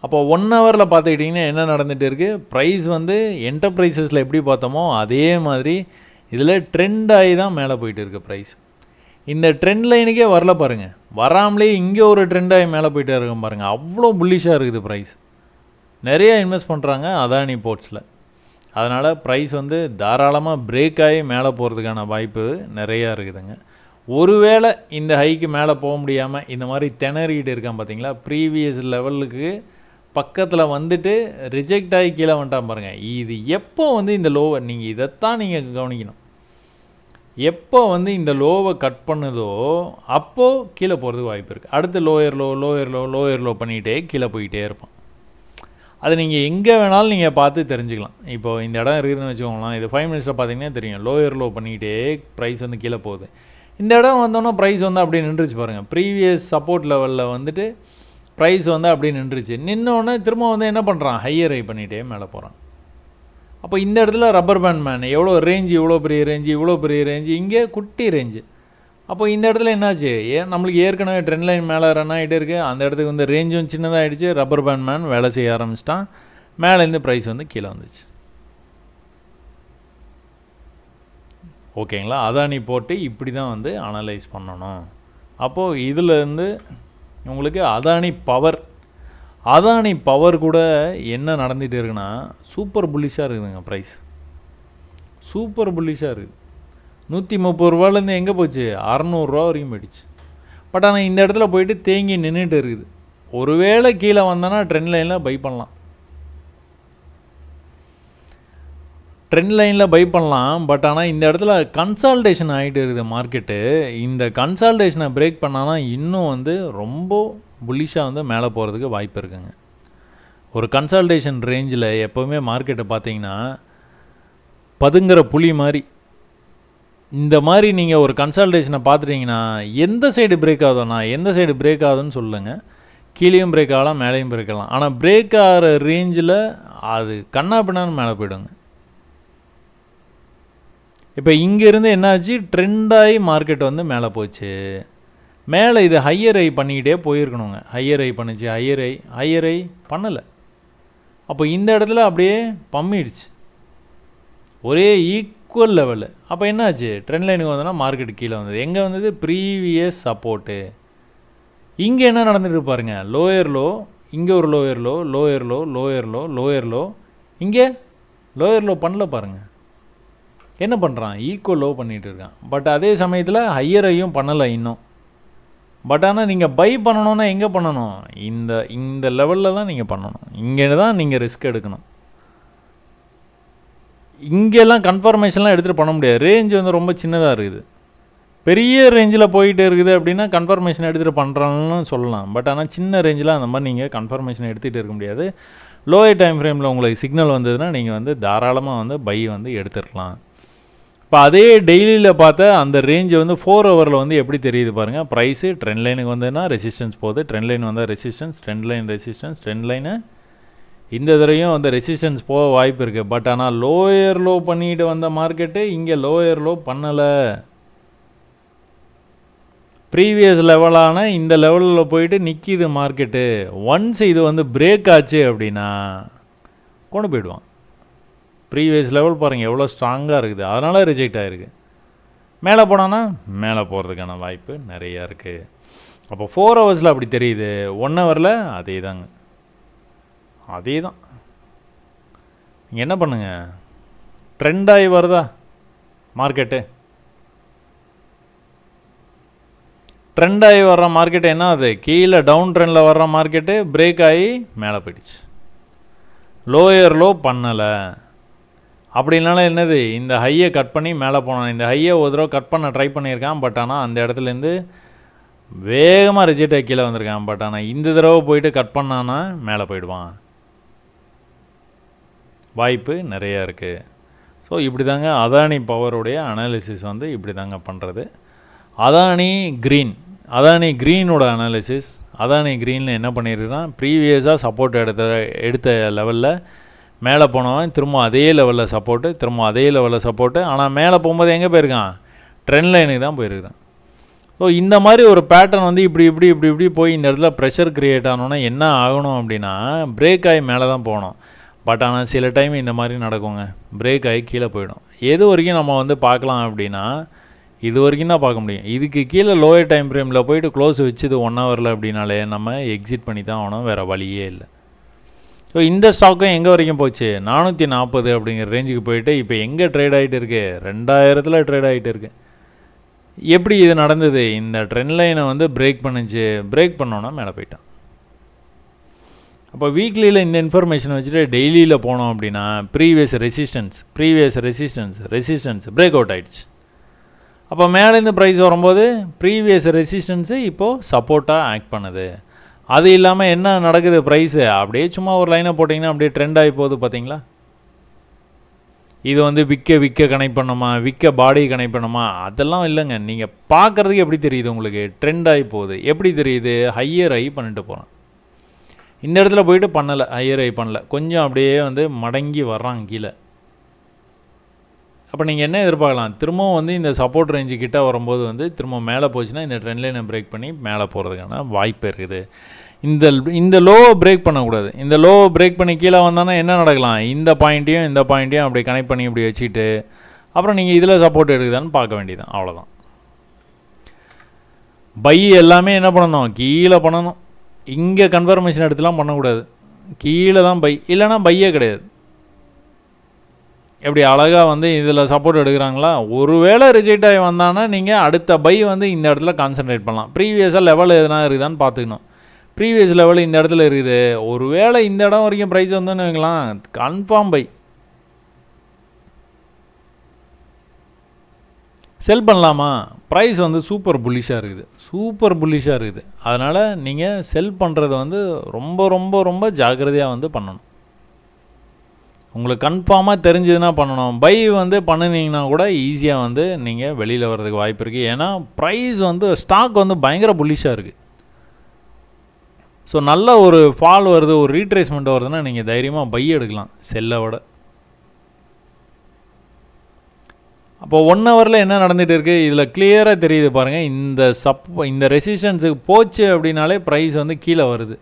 அப்போ 1 ஹவரில் பார்த்துக்கிட்டிங்கன்னா என்ன நடந்துகிட்டு இருக்குது, ப்ரைஸ் வந்து என்டர்பிரைசஸில் எப்படி பார்த்தோமோ அதே மாதிரி இதில் ட்ரெண்ட் ஆகி தான் மேலே போயிட்டு இருக்குது ப்ரைஸ். இந்த ட்ரெண்ட் லைனுக்கே வரல பாருங்கள், வராமலே இங்கே ஒரு ட்ரெண்ட் ஆகி மேலே போயிட்டே இருக்கும் பாருங்கள். அவ்வளோ புல்லிஷாக இருக்குது ப்ரைஸ். நிறையா இன்வெஸ்ட் பண்ணுறாங்க அதானி போர்ட்ஸில். அதனால் ப்ரைஸ் வந்து தாராளமாக பிரேக் ஆகி மேலே போகிறதுக்கான வாய்ப்பு நிறையா இருக்குதுங்க. ஒருவேளை இந்த ஹைக்கு மேலே போக முடியாமல் இந்த மாதிரி திணறிக்கிட்டு இருக்கான் பார்த்தீங்களா, ப்ரீவியஸ் லெவலுக்கு பக்கத்தில் வந்துட்டு ரிஜெக்ட் ஆகி கீழே வந்துட்டான் பாருங்கள். இது எப்போ வந்து இந்த லோவை நீங்கள் இதைத்தான் நீங்கள் கவனிக்கணும், எப்போ வந்து இந்த லோவை கட் பண்ணுதோ அப்போது கீழே போகிறதுக்கு வாய்ப்பு இருக்குது. அடுத்து லோயர் லோ பண்ணிகிட்டே கீழே போய்கிட்டே இருப்பான். அது நீங்கள் எங்கே வேணாலும் நீங்கள் பார்த்து தெரிஞ்சுக்கலாம். இப்போது இந்த இடம் இருக்குதுன்னு வச்சுக்கோங்களேன், இது 5 மினிட்ஸில் பார்த்தீங்கன்னா தெரியும், லோயர் லோ பண்ணிக்கிட்டே ப்ரைஸ் வந்து கீழே போகுது. இந்த இடம் வந்தோன்னா ப்ரைஸ் வந்து அப்படியே நின்றுச்சு பாருங்கள். ப்ரீவியஸ் சப்போர்ட் லெவலில் வந்துட்டு ப்ரைஸ் வந்து அப்படியே நின்றுச்சு. நின்னோடனே திரும்ப வந்து என்ன பண்ணுறான், ஹையர் ஹை பண்ணிகிட்டே மேலே போகிறான். அப்போ இந்த இடத்துல ரப்பர் பேண்ட் மேன் எவ்வளோ ரேஞ்சு, இவ்வளோ பெரிய ரேஞ்சு, இங்கே குட்டி ரேஞ்சு. அப்போ இந்த இடத்துல என்னாச்சு, நம்மளுக்கு ஏற்கனவே ட்ரெண்ட் லைன் மேலே ரன் ஆகிட்டே இருக்குது, அந்த இடத்துக்கு வந்து ரேஞ்சும் சின்னதாகிடுச்சு, ரப்பர் பேண்ட் மேன் வேலை செய்ய ஆரம்பிச்சிட்டான், மேலேருந்து ப்ரைஸ் வந்து கீழே வந்துச்சு. ஓகேங்களா, அதானி போட்டு இப்படி தான் வந்து அனலைஸ் பண்ணணும். அப்போது இதிலேருந்து உங்களுக்கு அதானி பவர் கூட என்ன நடந்துகிட்டு இருக்குன்னா சூப்பர் புல்லிஷாக இருக்குதுங்க ப்ரைஸ். சூப்பர் புல்லிஷாக இருக்குது. 130 ரூபாலேருந்து எங்கே போச்சு, 600 வரைக்கும் போயிடுச்சு. பட் ஆனால் இந்த இடத்துல போயிட்டு தேங்கி நின்றுட்டு இருக்குது. ஒருவேளை கீழே வந்தோன்னா ட்ரெண்ட் லைனில் பை பண்ணலாம், பட் ஆனால் இந்த இடத்துல கன்சால்டேஷன் ஆகிட்டு இருக்குது மார்க்கெட்டு. இந்த கன்சால்டேஷனை பிரேக் பண்ணால் இன்னும் வந்து ரொம்ப புல்லிஷாக வந்து மேலே போகிறதுக்கு வாய்ப்பு இருக்குங்க. ஒரு கன்சால்டேஷன் ரேஞ்சில் எப்போவுமே மார்க்கெட்டை பார்த்தீங்கன்னா பதுங்குற புலி மாதிரி, இந்த மாதிரி நீங்கள் ஒரு கன்சல்டேஷனை பார்த்துட்டிங்கன்னா எந்த சைடு பிரேக் ஆகுதுன்னு சொல்லுங்கள். கீழேயும் பிரேக் ஆகலாம், மேலேயும் பிரேக் ஆகலாம். ஆனால் பிரேக் ஆகிற ரேஞ்சில் அது கண்ணா பின்னான்னு மேலே போய்டுங்க. இப்போ இங்கேருந்து என்னாச்சு, ட்ரெண்டாகி மார்க்கெட் வந்து மேலே போச்சு. மேலே இது ஹையர் ஐ பண்ணிக்கிட்டே போயிருக்கணுங்க. ஹையர் ஐ பண்ணலை. அப்போ இந்த இடத்துல அப்படியே பம்மிடுச்சு. ஒரே ஈக்குவல் லெவலு. அப்போ என்னாச்சு, ட்ரெண்ட் லைனுக்கு வந்தோன்னா மார்க்கெட் கீழே வந்தது. எங்கே வந்தது, ப்ரீவியஸ் சப்போர்ட்டு. இங்கே என்ன நடந்துட்டு பாருங்க, லோயர் லோ, இங்கே ஒரு lower low, lower low, lower low, lower low. இங்கே லோயர் லோ பண்ணல பாருங்கள், என்ன பண்ணுறான், ஈக்குவல் லோ பண்ணிகிட்டு இருக்கான். பட் அதே சமயத்தில் ஹையர் ஐயும் பண்ணலை இன்னும். பட் ஆனால் நீங்கள் பை பண்ணணுன்னா எங்கே பண்ணணும், இந்த லெவலில் தான் நீங்கள் பண்ணணும். இங்கே தான் நீங்கள் ரிஸ்க் எடுக்கணும். இங்கெல்லாம் கன்ஃபர்மேஷன்லாம் எடுத்துகிட்டு பண்ண முடியாது. ரேஞ்ச் வந்து ரொம்ப சின்னதாக இருக்குது. பெரிய ரேஞ்சில் போயிட்டு இருக்குது அப்படின்னா கன்ஃபர்மேஷன் எடுத்துகிட்டு பண்ணுறான்னு சொல்லலாம். பட் ஆனால் சின்ன ரேஞ்சில் அந்த மாதிரி நீங்கள் கன்ஃபர்மேஷன் எடுத்துகிட்டு இருக்க முடியாது. லோயர் டைம் ஃப்ரேமில் உங்களுக்கு சிக்னல் வந்ததுன்னா நீங்கள் வந்து தாராளமாக வந்து பை வந்து எடுத்துருக்கலாம். இப்போ அதே டெய்லியில் பார்த்தா அந்த ரேஞ்சு வந்து 4 ஹவரில் வந்து எப்படி தெரியுது பாருங்கள். ப்ரைஸு ட்ரெண்ட் லைனுக்கு வந்ததுன்னா ரெசிஸ்டன்ஸ் போகுது, ட்ரெண்ட் லைன் வந்தால் resistance, trend line resistance, trend line இந்த தடவையும் வந்து ரெசிஸ்டன்ஸ் போக வாய்ப்பு இருக்குது. பட் ஆனால் லோயர் லோ பண்ணிட்டு வந்த மார்க்கெட்டு இங்கே லோயர் லோ பண்ணலை. ப்ரீவியஸ் லெவலான இந்த லெவலில் போயிட்டு நிற்கிது மார்க்கெட்டு. ஒன்ஸ் இது வந்து பிரேக் ஆச்சு அப்படின்னா கொண்டு போயிடுவான். ப்ரீவியஸ் லெவல் பாருங்கள் எவ்வளோ ஸ்ட்ராங்காக இருக்குது, அதனால் ரிஜெக்ட் ஆகிருக்கு. மேலே போனான்னா மேலே போகிறதுக்கான வாய்ப்பு நிறையா இருக்குது. அப்போ 4 ஹவர்ஸில் அப்படி தெரியுது, 1 ஹவரில் அதே தாங்க, அதே தான். நீங்கள் என்ன பண்ணுங்கள், ட்ரெண்ட் ஆகி வருதா மார்க்கெட்டு, ட்ரெண்ட் ஆகி வர்ற மார்க்கெட்டு என்ன ஆகுது, கீழே டவுன் ட்ரெண்டில் வர்ற மார்க்கெட்டு பிரேக் ஆகி மேலே போயிடுச்சு. லோயர் லோ பண்ணலை அப்படின்னால என்னது, இந்த ஹையை கட் பண்ணி மேலே போனான். இந்த ஹையை ஒரு தடவை கட் பண்ண ட்ரை பண்ணியிருக்கான். பட் ஆனால் அந்த இடத்துலேருந்து வேகமாக ரிஜெக்ட் ஆகி கீழே வந்திருக்கான். பட் ஆனால் இந்த தடவை போயிட்டு கட் பண்ணான்னா மேலே போயிடுவான், வாய்ப்பு நிறையா இருக்குது. ஸோ இப்படி தாங்க அதானி பவருடைய அனாலிசிஸ் வந்து இப்படி தாங்க பண்ணுறது. அதானி க்ரீனோட அனாலிசிஸ். அதானி க்ரீனில் என்ன பண்ணியிருக்கான், ப்ரீவியஸாக சப்போர்ட் எடுத்த லெவலில் மேலே போனவன் திரும்ப அதே லெவலில் சப்போர்ட்டு, திரும்ப அதே லெவலில் சப்போர்ட்டு. ஆனால் மேலே போகும்போது எங்கே போயிருக்கான், ட்ரெண்ட் லைனுக்கு தான் போயிருக்கான். ஸோ இந்த மாதிரி ஒரு பேட்டர்ன் வந்து இப்படி போய் இந்த இடத்துல ப்ரெஷர் க்ரியேட் ஆனோன்னா என்ன ஆகணும் அப்படின்னா, பிரேக் ஆகி மேலே தான் போகணும். பட் ஆனால் சில டைம் இந்த மாதிரி நடக்குங்க, பிரேக் ஆகி கீழே போயிடும். எது வரைக்கும் நம்ம வந்து பார்க்கலாம் அப்படின்னா, இது வரைக்கும் தான் பார்க்க முடியும். இதுக்கு கீழே லோயர் டைம் ஃப்ரேமில் போயிட்டு க்ளோஸ் வச்சுது 1 ஹவரில் அப்படின்னாலே நம்ம எக்ஸிட் பண்ணி தான் ஆகணும், வேறு வழியே இல்லை. ஸோ இந்த ஸ்டாக்கும் எங்கே வரைக்கும் போச்சு, 440 அப்படிங்கிற ரேஞ்சுக்கு போயிட்டு இப்போ எங்கே ட்ரேட் ஆகிட்டு இருக்குது, 2000 ட்ரேட் ஆகிட்டு இருக்குது. எப்படி இது நடந்தது, இந்த ட்ரெண்ட் லைனை வந்து பிரேக் பண்ணோன்னா மேலே போயிட்டான். அப்போ வீக்லியில் இந்த இன்ஃபர்மேஷன் வச்சுட்டு டெய்லியில் போனோம் அப்படின்னா ப்ரீவியஸ் ரெசிஸ்டன்ஸ் பிரேக் அவுட் ஆகிடுச்சு. அப்போ மேலேருந்து ப்ரைஸ் வரும்போது ப்ரீவியஸ் ரெசிஸ்டன்ஸு இப்போது சப்போர்ட்டாக ஆக்ட் பண்ணுது. அது இல்லாமல் என்ன நடக்குது, ப்ரைஸு அப்படியே சும்மா ஒரு லைனை போட்டிங்கன்னா அப்படியே ட்ரெண்ட் ஆகி போகுது பார்த்தீங்களா. இது வந்து விற்க கனெக்ட் பண்ணுமா, பாடி கனெக்ட் பண்ணுமா, அதெல்லாம் இல்லைங்க. நீங்கள் பார்க்குறதுக்கு எப்படி தெரியுது உங்களுக்கு, ட்ரெண்ட் ஆகி போகுது. எப்படி தெரியுது, ஹையர் ஐ பண்ணிட்டு போகிறான். இந்த இடத்துல போயிட்டு பண்ணலை, ஹையர் ஐ பண்ணல, கொஞ்சம் அப்படியே வந்து மடங்கி வர்றாங்க கீழே. அப்போ நீங்கள் என்ன எதிர்பார்க்கலாம், திரும்பவும் வந்து இந்த சப்போர்ட் ரேஞ்சு கிட்ட வரும்போது வந்து திரும்ப மேலே போச்சுன்னா இந்த ட்ரெண்ட் லைனை பிரேக் பண்ணி மேலே போகிறதுக்கான வாய்ப்பு இருக்குது. இந்த லோவை பிரேக் பண்ணக்கூடாது. இந்த லோவை பிரேக் பண்ணி கீழே வந்தானா என்ன நடக்கலாம், இந்த பாயிண்ட்டையும் அப்படி கனெக்ட் பண்ணி இப்படி வச்சுக்கிட்டு அப்புறம் நீங்கள் இதில் சப்போர்ட் எடுக்குதான்னு பார்க்க வேண்டியதான், அவ்வளோதான். பை எல்லாமே என்ன பண்ணணும், கீழே பண்ணணும். இங்கே கன்ஃபர்மேஷன் எடுத்துலாம் பண்ணக்கூடாது, கீழே தான் பை, இல்லைனா பையே கிடையாது. எப்படி அழகாக வந்து இதில் சப்போர்ட் எடுக்கிறாங்களா, ஒருவேளை ரிஜெக்ட் ஆகி வந்தானா நீங்கள் அடுத்த பை வந்து இந்த இடத்துல கான்சன்ட்ரேட் பண்ணலாம். ப்ரீவியஸாக லெவல் எதுனா இருக்குதான்னு பார்த்துக்கணும். ப்ரீவியஸ் லெவல் இந்த இடத்துல இருக்குது, ஒருவேளை இந்த இடம் வரைக்கும் ப்ரைஸ் வந்துன்னு வைக்கலாம், கன்ஃபார்ம் பை. செல் பண்ணலாமா, ப்ரைஸ் வந்து சூப்பர் புல்லிஷாக இருக்குது. அதனால் நீங்கள் செல் பண்ணுறது வந்து ரொம்ப ரொம்ப ரொம்ப ஜாக்கிரதையாக வந்து பண்ணணும். உங்களுக்கு கன்ஃபார்மாக தெரிஞ்சதுன்னா பண்ணணும். பை வந்து பண்ணினீங்கன்னா கூட ஈஸியாக வந்து நீங்கள் வெளியில் வர்றதுக்கு வாய்ப்பு இருக்குது. ஏன்னா ப்ரைஸ் வந்து ஸ்டாக் வந்து பயங்கர புல்லிஷாக இருக்குது. ஸோ நல்ல ஒரு ஃபால் வருது, ஒரு ரீட்ரேஸ்மெண்ட் வருதுன்னா நீங்கள் தைரியமாக பை எடுக்கலாம் செல்லை விட. அப்போ 1 ஹவரில் என்ன நடந்துகிட்டு இருக்குது, இதில் கிளியராக தெரியுது பாருங்கள். இந்த ரெசிஸ்டன்ஸுக்கு போச்சு அப்படின்னாலே ப்ரைஸ் வந்து கீழே வருது.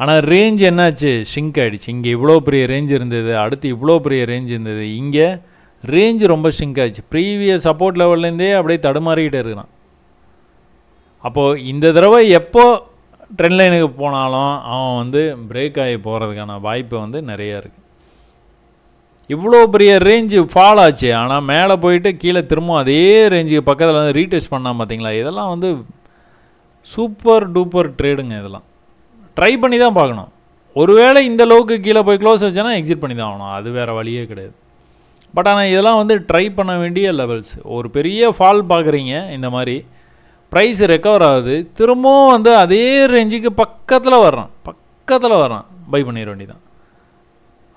ஆனால் ரேஞ்ச் என்னாச்சு, ஷிங்க் ஆகிடுச்சு. இங்கே இவ்வளோ பெரிய ரேஞ்ச் இருந்தது, அடுத்து இவ்வளோ பெரிய ரேஞ்ச் இருந்தது, இங்கே ரேஞ்சு ரொம்ப ஷ்ரிங்க் ஆச்சு. ப்ரீவியஸ் சப்போர்ட் லெவல்லேருந்தே அப்படியே தடுமாறிக்கிட்டே இருக்கிறான். அப்போது இந்த தடவை எப்போ ட்ரெண்ட் லைனுக்கு போனாலும் அவன் வந்து பிரேக் ஆகி போகிறதுக்கான வாய்ப்பு வந்து நிறையா இருக்குது. இவ்வளோ பெரிய ரேஞ்சு ஃபால் ஆச்சு, ஆனால் மேலே போயிட்டு கீழே திரும்ப அதே ரேஞ்சுக்கு பக்கத்தில் வந்து ரீடெஸ்ட் பண்ணால் பார்த்தீங்களா, இதெல்லாம் வந்து சூப்பர் டூப்பர் ட்ரேடுங்க. இதெல்லாம் ட்ரை பண்ணி தான் பார்க்கணும். ஒருவேளை இந்த அளவுக்கு கீழே போய் க்ளோஸ் வச்சேன்னா எக்ஸிட் பண்ணி தான் ஆகணும், அது வேறு வழியே கிடையாது. பட் ஆனால் இதெல்லாம் வந்து ட்ரை பண்ண வேண்டிய லெவல்ஸ். ஒரு பெரிய ஃபால் பார்க்குறீங்க, இந்த மாதிரி ப்ரைஸ் ரெக்கவர் ஆகுது, திரும்பவும் வந்து அதே ரேஞ்சுக்கு பக்கத்தில் வர்றான், பை பண்ணிட வேண்டியதான்.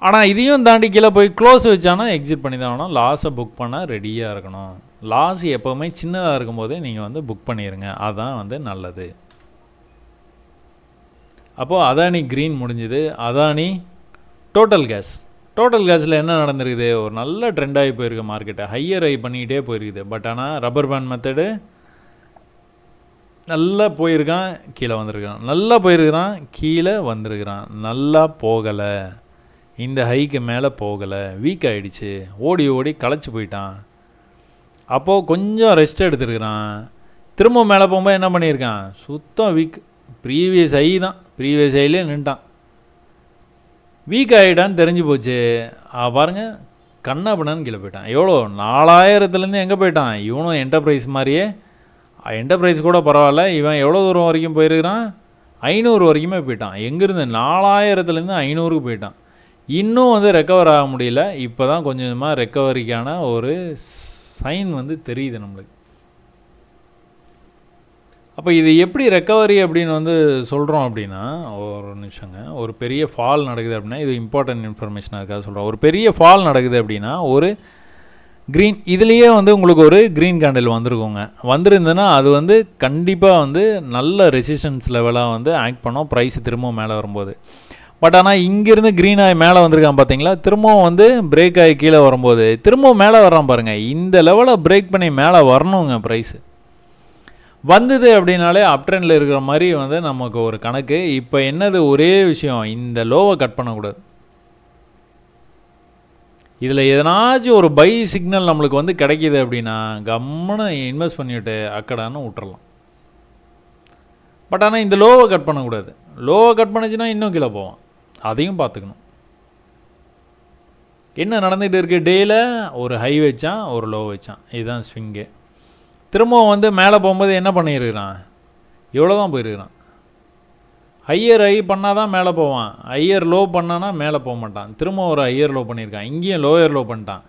ஆனால் இதையும் தாண்டி கீழே போய் க்ளோஸ் வச்சானா எக்ஸிட் பண்ணி தான் ஆகணும். லாஸை புக் பண்ண ரெடியாக இருக்கணும். லாஸ் எப்போவுமே சின்னதாக இருக்கும்போதே நீங்கள் வந்து புக் பண்ணிடுங்க, அதுதான் வந்து நல்லது. அப்போது அதானி க்ரீன் முடிஞ்சுது. அதானி டோட்டல் கேஸில் என்ன நடந்திருக்குது, ஒரு நல்ல ட்ரெண்டாகி போயிருக்கு மார்க்கெட்டை, ஹையர் ஹை பண்ணிக்கிட்டே போயிருக்குது. பட் ஆனால் ரப்பர் பேண்ட் மெத்தடு நல்லா போயிருக்கான், கீழே வந்திருக்கான், நல்லா போயிருக்கிறான், கீழே வந்திருக்கிறான், நல்லா போகலை, இந்த ஹைக்கு மேலே போகலை, வீக் ஆகிடுச்சு, ஓடி ஓடி களைச்சி போயிட்டான். அப்போது கொஞ்சம் ரெஸ்ட் எடுத்துருக்கிறான். திரும்ப மேலே போகும்போது என்ன பண்ணியிருக்கான், சுத்தம் வீக், ப்ரீவியஸ் ஹை தான், ப்ரீவியஸ் ஹைலே நின்ட்டான், வீக் ஆகிட்டான்னு தெரிஞ்சு போச்சு. பாருங்கள், கண்ணா பண்ணான்னு கீழே போயிட்டான். எவ்வளோ 4000லேருந்து எங்கே போயிட்டான், இவனும் என்டர்பிரைஸ் மாதிரியே, என்டர்பிரைஸ் கூட பரவாயில்ல, இவன் எவ்வளோ தூரம் வரைக்கும் போயிருக்கிறான், 500 வரைக்குமே போயிட்டான். எங்கேருந்து 4000லேருந்து 500க்கு போயிட்டான். இன்னும் வந்து ரெக்கவர் ஆக முடியல. இப்போ தான் கொஞ்சம் கொஞ்சமாக ரெக்கவரிக்கான ஒரு சைன் வந்து தெரியுது நம்மளுக்கு. அப்போ இது எப்படி ரெக்கவரி அப்படின்னு வந்து சொல்கிறோம் அப்படின்னா, ஒரு நிமிஷங்க, ஒரு பெரிய ஃபால் நடக்குது அப்படின்னா, இது இம்பார்ட்டன்ட் இன்ஃபர்மேஷன், அதுக்காக சொல்கிறோம். ஒரு பெரிய ஃபால் நடக்குது அப்படின்னா, ஒரு க்ரீன் இதுலேயே வந்து உங்களுக்கு ஒரு க்ரீன் கேண்டில் வந்திருக்குங்க. வந்திருந்ததுன்னா அது வந்து கண்டிப்பாக வந்து நல்ல ரெசிஸ்டன்ஸ் லெவலாக வந்து ஆக்ட் பண்ணோம் ப்ரைஸ் திரும்பவும் மேலே வரும்போது. பட் ஆனால் இங்கேருந்து க்ரீன் ஆகி மேலே வந்திருக்கான் பார்த்தீங்களா, திரும்பவும் வந்து பிரேக் ஆகி கீழே வரும்போது திரும்பவும் மேலே வர்றான் பாருங்கள். இந்த லெவலை பிரேக் பண்ணி மேலே வரணுங்க. ப்ரைஸு வந்தது அப்படின்னாலே அப் ட்ரெண்டில் இருக்கிற மாதிரி வந்து நமக்கு ஒரு கணக்கு. இப்போ என்னது ஒரே விஷயம், இந்த லோவை கட் பண்ணக்கூடாது. இதில் எதனாச்சும் ஒரு பை சிக்னல் நம்மளுக்கு வந்து கிடைக்கிது அப்படின்னா கம்முன்னு இன்வெஸ்ட் பண்ணிவிட்டு அக்கடான்னு விட்டுறலாம். பட் ஆனால் இந்த லோவை கட் பண்ணக்கூடாது. லோவை கட் பண்ணிச்சுன்னா இன்னும் கீழே போவான், அதையும் பார்த்துக்கணும். என்ன நடந்துகிட்டு இருக்குது, டேயில் ஒரு ஹை வச்சான், ஒரு லோ வச்சான், இதுதான் ஸ்விங்கு. திரும்பவும் வந்து மேலே போகும்போது என்ன பண்ணியிருக்கிறான், இவ்வளோ தான் போயிருக்கிறான். ஹையர் ஹை பண்ணால் தான் மேலே போவான், ஹையர் லோ பண்ணான்னா மேலே போக மாட்டான். திரும்ப ஒரு ஹையர் லோ பண்ணியிருக்கான், இங்கேயும் லோயர் லோ பண்ணிட்டான்.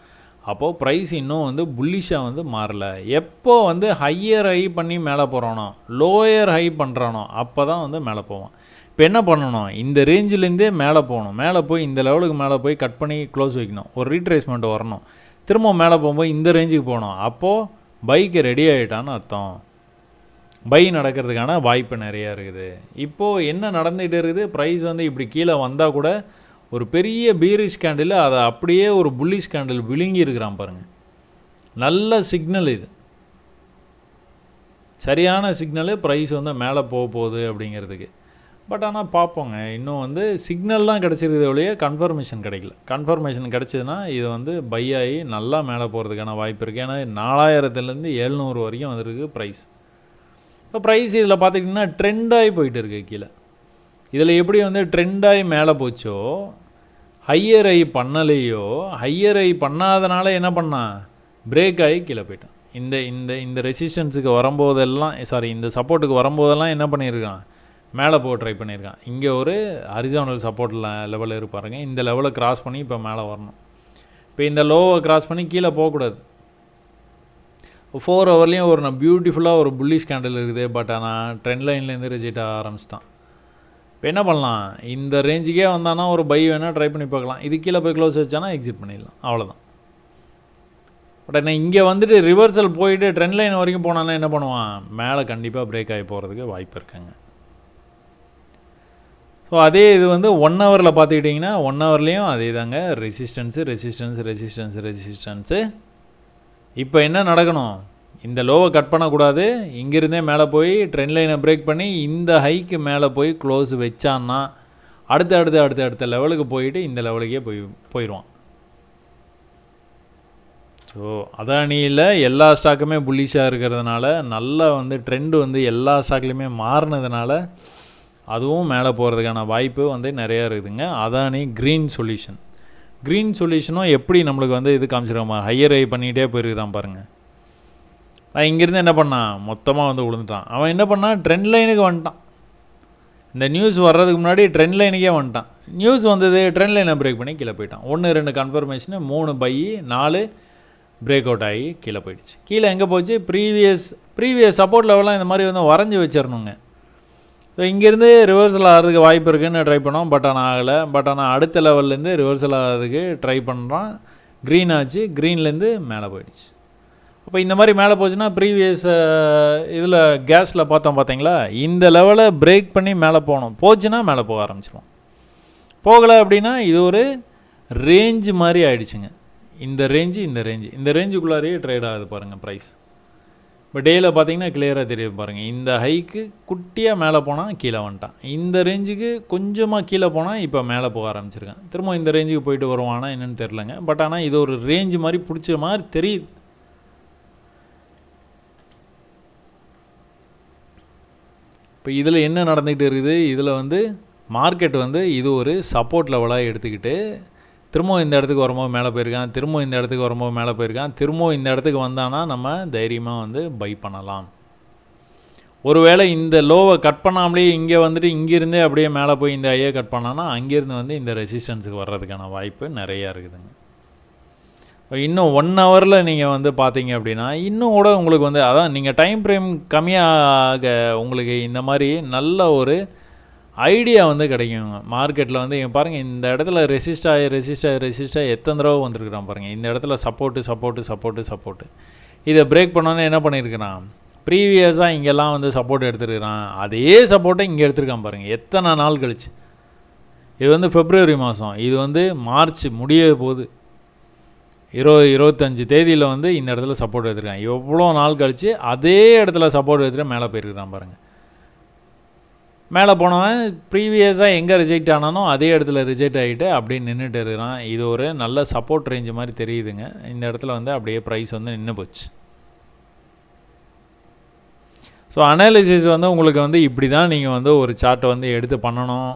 அப்போது ப்ரைஸ் இன்னும் வந்து புல்லிஷாக வந்து மாறலை. எப்போ வந்து ஹையர் ஹை பண்ணி மேலே போகிறானோ, லோயர் ஹை பண்ணுறானோ, அப்போ தான் வந்து மேலே போவான். இப்போ என்ன பண்ணணும், இந்த ரேஞ்சிலேருந்தே மேலே போகணும். மேலே போய் இந்த லெவலுக்கு மேலே போய் கட் பண்ணி க்ளோஸ் வைக்கணும், ஒரு ரீட்ரேஸ்மெண்ட் வரணும், திரும்ப மேலே போகும்போது இந்த ரேஞ்சுக்கு போகணும். அப்போது பைக்கு ரெடி ஆகிட்டான்னு அர்த்தம். பை நடக்கிறதுக்கான வாய்ப்பு நிறையா இருக்குது. இப்போது என்ன நடந்துகிட்டு இருக்குது, ப்ரைஸ் வந்து இப்படி கீழே வந்தால் கூட ஒரு பெரிய பீரிஷ் கேண்டில் அதை அப்படியே ஒரு புல்லிஷ் கேண்டில் விழுங்கி இருக்கிறான் பாருங்கள். நல்ல சிக்னல் இது, சரியான சிக்னலு ப்ரைஸ் வந்து மேலே போக போகுது அப்படிங்கிறதுக்கு. பட் ஆனால் பார்ப்போங்க, இன்னும் வந்து சிக்னல் தான் கிடச்சிருக்குது ஒழிய கன்ஃபர்மேஷன் கிடைக்கல. கன்ஃபர்மேஷன் கிடச்சிதுன்னா இது வந்து பை ஆகி நல்லா மேலே போகிறதுக்கான வாய்ப்பு இருக்குது. ஏன்னா 4000லேருந்து 700 வரைக்கும் வந்துருக்கு ப்ரைஸ். இப்போ ப்ரைஸ் இதில் பார்த்துக்கிட்டிங்கன்னா ட்ரெண்டாகி போயிட்டு இருக்குது கீழே. இதில் எப்படி வந்து ட்ரெண்டாகி மேலே போச்சோ, ஹையர் ஐ பண்ணலையோ, ஹையர் ஐ பண்ணாதனால என்ன பண்ணான், பிரேக் ஆகி கீழே போயிட்டான். இந்த இந்த இந்த ரெசிஸ்டன்ஸுக்கு வரும்போதெல்லாம், சாரி, இந்த சப்போர்ட்டுக்கு வரும்போதெல்லாம் என்ன பண்ணியிருக்கான், மேலே போக ட்ரை பண்ணியிருக்கான். இங்கே ஒரு ஹரிசாண்டல் சப்போர்ட் லெவலில் இருப்பாருங்க, இந்த லெவலை கிராஸ் பண்ணி இப்போ மேலே வரணும். இப்போ இந்த லோவை கிராஸ் பண்ணி கீழே போகக்கூடாது. 4 ஹவர்லேயும் ஒரு பியூட்டிஃபுல்லாக ஒரு புல்லிஷ் கேண்டில் இருக்குது. பட் ஆனால் ட்ரெண்ட் லைன்லேருந்து ரிஜெக்ட் ஆக ஆரம்பிச்சிட்டான். இப்போ என்ன பண்ணலாம், இந்த ரேஞ்சுக்கே வந்தானா ஒரு பை வேணால் ட்ரை பண்ணி பார்க்கலாம். இது கீழே போய் க்ளோஸ் வச்சானா எக்ஸிட் பண்ணிடலாம், அவ்வளோதான். பட் என்ன இங்கே வந்துட்டு ரிவர்சல் போயிட்டு ட்ரெண்ட் லைன் வரைக்கும் போனாலும் என்ன பண்ணுவான், மேலே கண்டிப்பாக பிரேக் ஆகி போகிறதுக்கு வாய்ப்பு இருக்குங்க. ஸோ அதே இது வந்து 1 ஹவரில் பார்த்துக்கிட்டிங்கன்னா 1 ஹவர்லேயும் அதே தாங்க, ரெசிஸ்டன்ஸு. இப்போ என்ன நடக்கணும், இந்த லோவை கட் பண்ணக்கூடாது, இங்கேருந்தே மேலே போய் ட்ரெண்ட் லைனை பிரேக் பண்ணி இந்த ஹைக்கு மேலே போய் க்ளோஸ் வச்சான்னா அடுத்த லெவலுக்கு போயிட்டு இந்த லெவலுக்கே போயிடுவான். ஸோ அதானியில் எல்லா ஸ்டாக்குமே புல்லிஷாக இருக்கிறதுனால நல்லா வந்து ட்ரெண்டு வந்து எல்லா ஸ்டாக்லேயுமே மாறினதுனால அதுவும் மேலே போகிறதுக்கான வாய்ப்பு வந்து நிறையா இருக்குதுங்க. அதானி க்ரீன் சொல்யூஷனும் எப்படி நம்மளுக்கு வந்து இது காமிச்சிருக்காம ஹையர் ஹை பண்ணிகிட்டே போயிருக்கிறான் பாருங்கள். இங்கேருந்து என்ன பண்ணான், மொத்தமாக வந்து விழுந்துட்டான். அவன் என்ன பண்ணான், ட்ரெண்ட் லைனுக்கு வந்துட்டான். இந்த நியூஸ் வர்றதுக்கு முன்னாடி ட்ரெண்ட் லைனுக்கே வந்துட்டான். நியூஸ் வந்தது, ட்ரெண்ட் லைனை பிரேக் பண்ணி கீழே போயிட்டான். 1 2 கன்ஃபர்மேஷனு, 3 பை, 4 பிரேக் அவுட் ஆகி கீழே போயிடுச்சு. கீழே எங்கே போச்சு, ப்ரீவியஸ் சப்போர்ட் லெவலாம் இந்த மாதிரி வந்து வரைஞ்சி வச்சிடணுங்க. ஸோ இங்கேருந்து ரிவர்சல் ஆகிறதுக்கு வாய்ப்பு இருக்குதுன்னு ட்ரை பண்ணோம், பட் ஆனால் ஆகலை. பட் ஆனால் அடுத்த லெவல்லேருந்து ரிவர்சல் ஆகிறதுக்கு ட்ரை பண்ணுறான். க்ரீன் ஆச்சு, க்ரீன்லேருந்து மேலே போயிடுச்சு. அப்போ இந்த மாதிரி மேலே போச்சுன்னா ப்ரீவியஸ் இதில் கேஸில் பார்த்தீங்களா, இந்த லெவலை பிரேக் பண்ணி மேலே போகணும். போச்சுன்னா மேலே போக ஆரம்பிச்சிடும். போகலை அப்படின்னா இது ஒரு ரேஞ்சு மாதிரி ஆகிடுச்சுங்க. இந்த ரேஞ்சுக்குள்ளாரையே ட்ரேட் ஆகுது பாருங்கள் ப்ரைஸ். இப்போ டேயில் பார்த்தீங்கன்னா கிளியராக தெரியுது பாருங்கள். இந்த ஹைக்கு குட்டியாக மேலே போனால் கீழே வந்துட்டான். இந்த ரேஞ்சுக்கு கொஞ்சமாக கீழே போனால் இப்போ மேலே போக ஆரம்பிச்சிருக்கான். திரும்ப இந்த ரேஞ்சுக்கு போயிட்டு வருவானா என்னென்னு தெரிலங்க. பட் ஆனால் இது ஒரு ரேஞ்சு மாதிரி பிடிச்ச மாதிரி தெரியுது. இப்போ இதில் என்ன நடந்துக்கிட்டு இருக்குது, இதில் வந்து மார்க்கெட் வந்து இது ஒரு சப்போர்ட் லெவலாக எடுத்துக்கிட்டு திரும்பவும் இந்த இடத்துக்கு வரும்போது மேலே போயிருக்கான், திரும்பவும் இந்த இடத்துக்கு வரும்போது மேலே போயிருக்கான், திரும்பவும் இந்த இடத்துக்கு வந்தானா நம்ம தைரியமாக வந்து பை பண்ணலாம். ஒருவேளை இந்த லோவை கட் பண்ணாமலே இங்கே வந்துட்டு இங்கேருந்தே அப்படியே மேலே போய் இந்த ஐயை கட் பண்ணான்னா அங்கேருந்து வந்து இந்த ரெசிஸ்டன்ஸுக்கு வர்றதுக்கான வாய்ப்பு நிறையா இருக்குதுங்க. இன்னும் 1 ஹவரில் நீங்கள் வந்து பார்த்தீங்க அப்படின்னா இன்னும் கூட உங்களுக்கு வந்து அதான் நீங்கள் டைம் ஃப்ரேம் கம்மியாக உங்களுக்கு இந்த மாதிரி நல்ல ஒரு ஐடியா வந்து கிடைக்குங்க. மார்க்கெட்டில் வந்து இங்கே பாருங்கள், இந்த இடத்துல ரெசிஸ்ட் ஆகி எத்தனை தடவை வந்துருக்குறான் பாருங்கள். இந்த இடத்துல சப்போர்ட்டு இதை பிரேக் பண்ணோன்னே என்ன பண்ணியிருக்கிறான், ப்ரீவியஸாக இங்கெல்லாம் வந்து சப்போர்ட் எடுத்துருக்கிறான். அதே சப்போர்ட்டை இங்கே எடுத்துருக்கான் பாருங்கள். எத்தனை நாள் கழிச்சு, இது வந்து February மாதம், இது வந்து மார்ச் முடிய போகுது. 25 தேதியில் வந்து இந்த இடத்துல சப்போர்ட் எடுத்துருக்கான். எவ்வளோ நாள் கழிச்சு அதே இடத்துல சப்போர்ட் எடுத்துகிட்டு மேலே போயிருக்கிறான் பாருங்கள். மேலே போனவன் ப்ரீவியஸாக எங்கே ரிஜெக்ட் ஆனானோ அதே இடத்துல ரிஜெக்ட் ஆகிட்டு அப்படியே நின்றுட்டு இருக்கிறான். இது ஒரு நல்ல சப்போர்ட் ரேஞ்சு மாதிரி தெரியுதுங்க. இந்த இடத்துல வந்து அப்படியே ப்ரைஸ் வந்து நின்று போச்சு. ஸோ அனாலிசிஸ் வந்து உங்களுக்கு வந்து இப்படி தான் நீங்கள் வந்து ஒரு சார்ட்டை வந்து எடுத்து பண்ணணும்.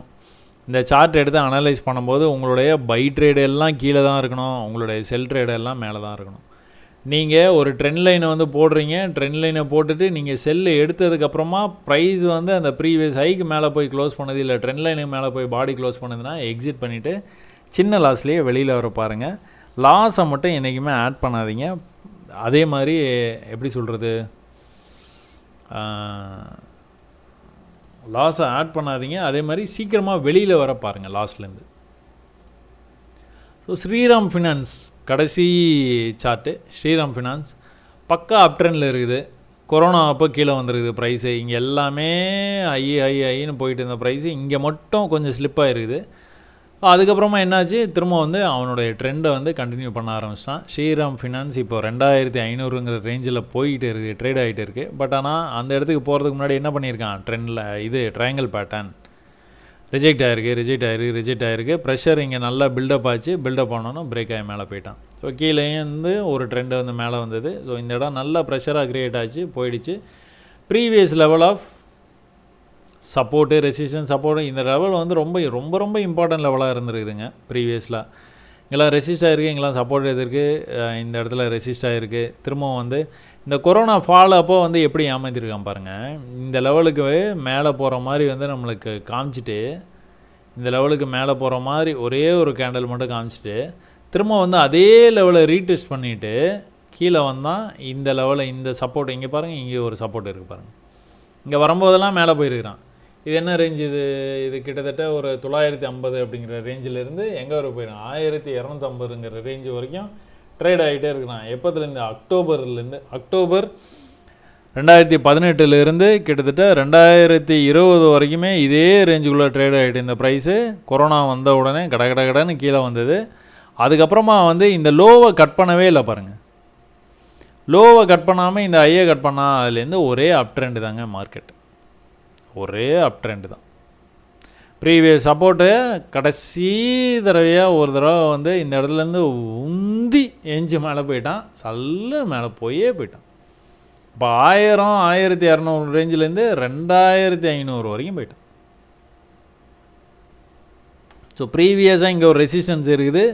இந்த சார்ட் எடுத்து அனலைஸ் பண்ணும்போது உங்களுடைய பை ட்ரேடு எல்லாம் கீழே தான் இருக்கணும், உங்களுடைய செல் ட்ரேடு எல்லாம் மேலே தான் இருக்கணும். நீங்கள் ஒரு ட்ரெண்ட் லைனை வந்து போடுறீங்க, ட்ரெண்ட் லைனை போட்டுட்டு நீங்கள் செல்லு எடுத்ததுக்கப்புறமா ப்ரைஸ் வந்து அந்த ப்ரீவியஸ் ஹைக்கு மேலே போய் க்ளோஸ் பண்ணது, இல்லை ட்ரெண்ட் லைனுக்கு மேலே போய் பாடி க்ளோஸ் பண்ணதுன்னா எக்ஸிட் பண்ணிவிட்டு சின்ன லாஸ்லேயே வெளியில் வர பாருங்கள். லாஸை மட்டும் என்றைக்குமே ஆட் பண்ணாதீங்க. அதே மாதிரி எப்படி சொல்கிறது, லாஸை ஆட் பண்ணாதீங்க. அதே மாதிரி சீக்கிரமாக வெளியில் வர பாருங்கள் லாஸ்லேருந்து. ஸோ ஸ்ரீராம் ஃபினான்ஸ் கடைசி சார்ட்டு. ஸ்ரீராம் ஃபினான்ஸ் பக்கா அப் ட்ரெண்டில் இருக்குது. கொரோனா அப்போ கீழே வந்துருக்குது ப்ரைஸு. இங்கே எல்லாமே ஐன்னு போயிட்டு இருந்த ப்ரைஸு இங்கே மட்டும் கொஞ்சம் ஸ்லிப்பாக இருக்குது. அதுக்கப்புறமா என்னாச்சு, திரும்ப வந்து அவனுடைய ட்ரெண்டை வந்து கண்டினியூ பண்ண ஆரம்பிச்சிட்டான். ஸ்ரீராம் ஃபினான்ஸ் இப்போ 2500ங்கிற ரேஞ்சில் போய்கிட்டு இருக்குது, ட்ரேட் ஆகிட்டு இருக்குது. பட் ஆனால் அந்த இடத்துக்கு போகிறதுக்கு முன்னாடி என்ன பண்ணியிருக்கான், ட்ரெண்டில் இது ட்ரையாங்கிள் பேட்டர்ன் ரிஜெக்ட் ஆகிருக்கு. ப்ரெஷர் இங்கே நல்லா பில்டப் ஆச்சு. பில்டப் ஆனோன்னா பிரேக் ஆகி மேலே போயிட்டான். ஸோ கீழேயும் வந்து ஒரு ட்ரெண்டு வந்து மேலே வந்தது. ஸோ இந்த இடம் நல்லா ப்ரெஷராக க்ரியேட் ஆச்சு, போயிடுச்சு. Previous level of support, resistance support, இந்த லெவல் வந்து ரொம்ப இம்பார்ட்டன்ட் லெவலாக இருந்துருக்குதுங்க. ப்ரீவியஸில் இங்கெல்லாம் ரெசிஸ்ட் ஆகிருக்கு, இங்கெல்லாம் சப்போர்ட் எதிர்க்கு, இந்த இடத்துல ரெசிஸ்ட் ஆகிருக்கு. திரும்பவும் வந்து இந்த கொரோனா ஃபால் அப்போ வந்து எப்படி ஏமாற்றிருக்கான் பாருங்கள். இந்த லெவலுக்கு மேலே போகிற மாதிரி வந்து நம்மளுக்கு காமிச்சிட்டு, இந்த லெவலுக்கு மேலே போகிற மாதிரி ஒரே ஒரு கேண்டில் மட்டும் காமிச்சிட்டு திரும்ப வந்து அதே லெவலை ரீடெஸ்ட் பண்ணிவிட்டு கீழே வந்தால் இந்த லெவலில் இந்த சப்போர்ட் இங்கே பாருங்கள், இங்கே ஒரு சப்போர்ட் இருக்குது பாருங்கள். இங்கே வரும்போதெல்லாம் மேலே போயிருக்கிறான். இது என்ன ரேஞ்ச், இது கிட்டத்தட்ட ஒரு 950 அப்படிங்கிற ரேஞ்சிலேருந்து எங்கே வர போயிடும், 1250ங்கிற ரேஞ்சு வரைக்கும் ட்ரேட் ஆகிட்டே இருக்கிறான். எப்போதுலேருந்து, அக்டோபர் 2018 கிட்டத்தட்ட 2020 வரைக்குமே இதே ரேஞ்சுக்குள்ளே ட்ரேட் ஆகிட்டு இந்த ப்ரைஸு. கொரோனா வந்த உடனே கடன்னு கீழே வந்தது. அதுக்கப்புறமா வந்து இந்த லோவை கட் பண்ணவே இல்லை பாருங்கள். லோவை கட் பண்ணாமல் இந்த ஐயை கட் பண்ணால் அதுலேருந்து ஒரே அப் ட்ரெண்டு தாங்க மார்க்கெட், ஒரே அப் ட்ரெண்டு தான். ப்ரீவியஸ் சப்போர்ட்டு கடைசி தடவையாக ஒரு தடவை வந்து இந்த இடத்துலேருந்து உந்தி எஞ்சி மேலே போயிட்டான், சல்லு மேலே போயிட்டான். இப்போ 1000 1200 ரேஞ்சிலேருந்து 2500 வரைக்கும் போயிட்டான். ஸோ ப்ரீவியஸாக இங்கே ஒரு ரெசிஸ்டன்ஸ் இருக்குது,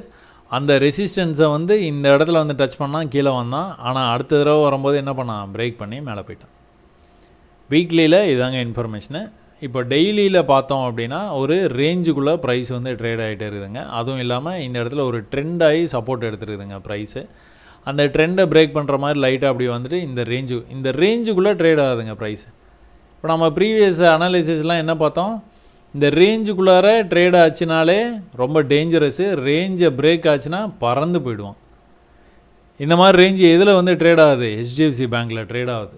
அந்த ரெசிஸ்டன்ஸை வந்து இந்த இடத்துல வந்து டச் பண்ணால் கீழே வந்தான். ஆனால் அடுத்த தடவை வரும்போது என்ன பண்ணான், பிரேக் பண்ணி மேலே போயிட்டான். வீக்லியில் இதாங்க இன்ஃபர்மேஷனு. இப்போ டெய்லியில் பார்த்தோம் அப்படின்னா ஒரு ரேஞ்சுக்குள்ளே ப்ரைஸ் வந்து ட்ரேட் ஆகிட்டே இருக்குதுங்க. அதுவும் இல்லாமல் இந்த இடத்துல ஒரு ட்ரெண்ட் ஆகி சப்போர்ட் எடுத்துருக்குதுங்க ப்ரைஸு. அந்த ட்ரெண்டை பிரேக் பண்ணுற மாதிரி லைட்டாக அப்படி வந்துட்டு இந்த ரேஞ்சுக்குள்ளே ட்ரேட் ஆகுதுங்க ப்ரைஸு. இப்போ நம்ம ப்ரீவியஸ் அனாலிசிஸ்லாம் என்ன பார்த்தோம், இந்த ரேஞ்சுக்குள்ளார ட்ரேட் ஆச்சுனாலே ரொம்ப டேஞ்சரஸு, ரேஞ்சை பிரேக் ஆச்சுன்னா பறந்து போயிடுவோம். இந்த மாதிரி ரேஞ்சு எதில் வந்து ட்ரேட் ஆகுது, ஹெச்டிஎஃப்சி பேங்க்கில் ட்ரேட் ஆகுது.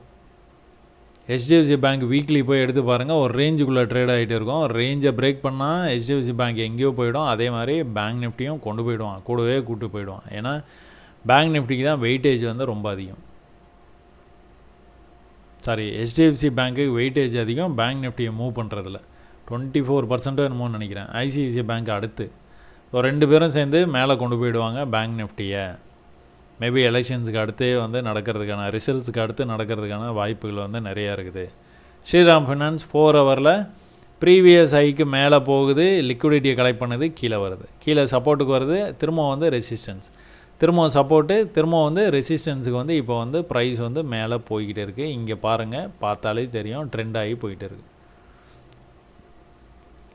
ஹெச்டிஎஃப்சி பேங்க் வீக்லி போய் எடுத்து பாருங்கள், ஒரு ரேஞ்சுக்குள்ளே ட்ரேட் ஆகிட்டே இருக்கும். ரேஞ்சை பிரேக் பண்ணால் ஹெச்டிஎஃப்சி பேங்க் எங்கேயோ போயிடும். அதே மாதிரி பேங்க் நிஃப்டியும் கொண்டு போயிடுவான், கூடவே கூட்டு போயிடுவான். ஏன்னா பேங்க் நிஃப்டிக்கு தான் வெயிட்டேஜ் வந்து ரொம்ப அதிகம். ஹெச்டிஎஃப்சி பேங்க்குக்கு வெயிட்டேஜ் அதிகம், பேங்க் நிஃப்டியை மூவ் பண்ணுறதில்ல. 24% என்னமோ நினைக்கிறேன். ஐசிஐசிஐ பேங்க் அடுத்து. ஸோ 2 பேரும் சேர்ந்து மேலே கொண்டு போயிடுவாங்க பேங்க் நிஃப்டியை. மேபி எலெக்ஷன்ஸுக்கு அடுத்தே வந்து நடக்கிறதுக்கான, ரிசல்ட்ஸுக்கு அடுத்து நடக்கிறதுக்கான வாய்ப்புகள் வந்து நிறையா இருக்குது. ஸ்ரீராம் ஃபினான்ஸ் 4 ஹவரில் ப்ரீவியஸ் ஹைக்கு மேலே போகுது, லிக்விடிட்டியை கலெக்ட் பண்ணுது, கீழே வருது, கீழே சப்போர்ட்டுக்கு வருது, திரும்ப வந்து ரெசிஸ்டன்ஸ், திரும்ப சப்போர்ட்டு, திரும்ப வந்து ரெசிஸ்டன்ஸுக்கு வந்து இப்போ வந்து ப்ரைஸ் வந்து மேலே போய்கிட்டே இருக்குது. இங்கே பாருங்கள், பார்த்தாலே தெரியும், ட்ரெண்ட் ஆகி போயிட்டு இருக்குது.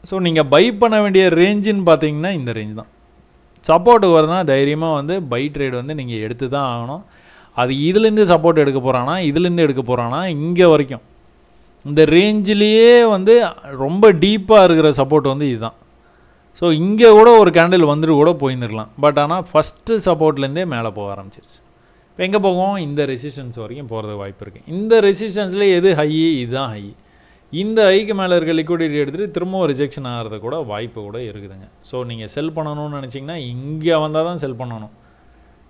ஸோ நீங்கள் பை பண்ண வேண்டிய ரேஞ்சுன்னு பார்த்தீங்கன்னா இந்த ரேஞ்ச் தான். சப்போர்ட்டுக்கு வருதுன்னா தைரியமாக வந்து பை ட்ரேட் வந்து நீங்கள் எடுத்து தான் ஆகணும். அது இதுலேருந்து சப்போர்ட் எடுக்க போகிறானா, இதுலேருந்து எடுக்க போகிறானா, இங்கே வரைக்கும் இந்த ரேஞ்சிலேயே வந்து ரொம்ப டீப்பாக இருக்கிற சப்போர்ட் வந்து இதுதான். ஸோ இங்கே கூட ஒரு கேண்டில் வந்துட்டு கூட போயிருந்துருக்கலாம். பட் ஆனால் ஃபஸ்ட்டு சப்போர்ட்லேருந்தே மேலே போக ஆரம்பிச்சிருச்சு. இப்போ எங்கே போகும், இந்த ரெசிஸ்டன்ஸ் வரைக்கும் போகிறதுக்கு வாய்ப்பு இருக்குது. இந்த ரெசிஸ்டன்ஸில் எது ஹை, இதுதான் ஹை. இந்த ஹைக்கு மேலே இருக்க லிக்விடிட்டி எடுத்துகிட்டு திரும்பவும் ரிஜெக்ஷன் ஆகிறது கூட வாய்ப்பு கூட இருக்குதுங்க. ஸோ நீங்கள் செல் பண்ணணும்னு நினச்சிங்கன்னா இங்கே வந்தால் தான் செல் பண்ணணும்.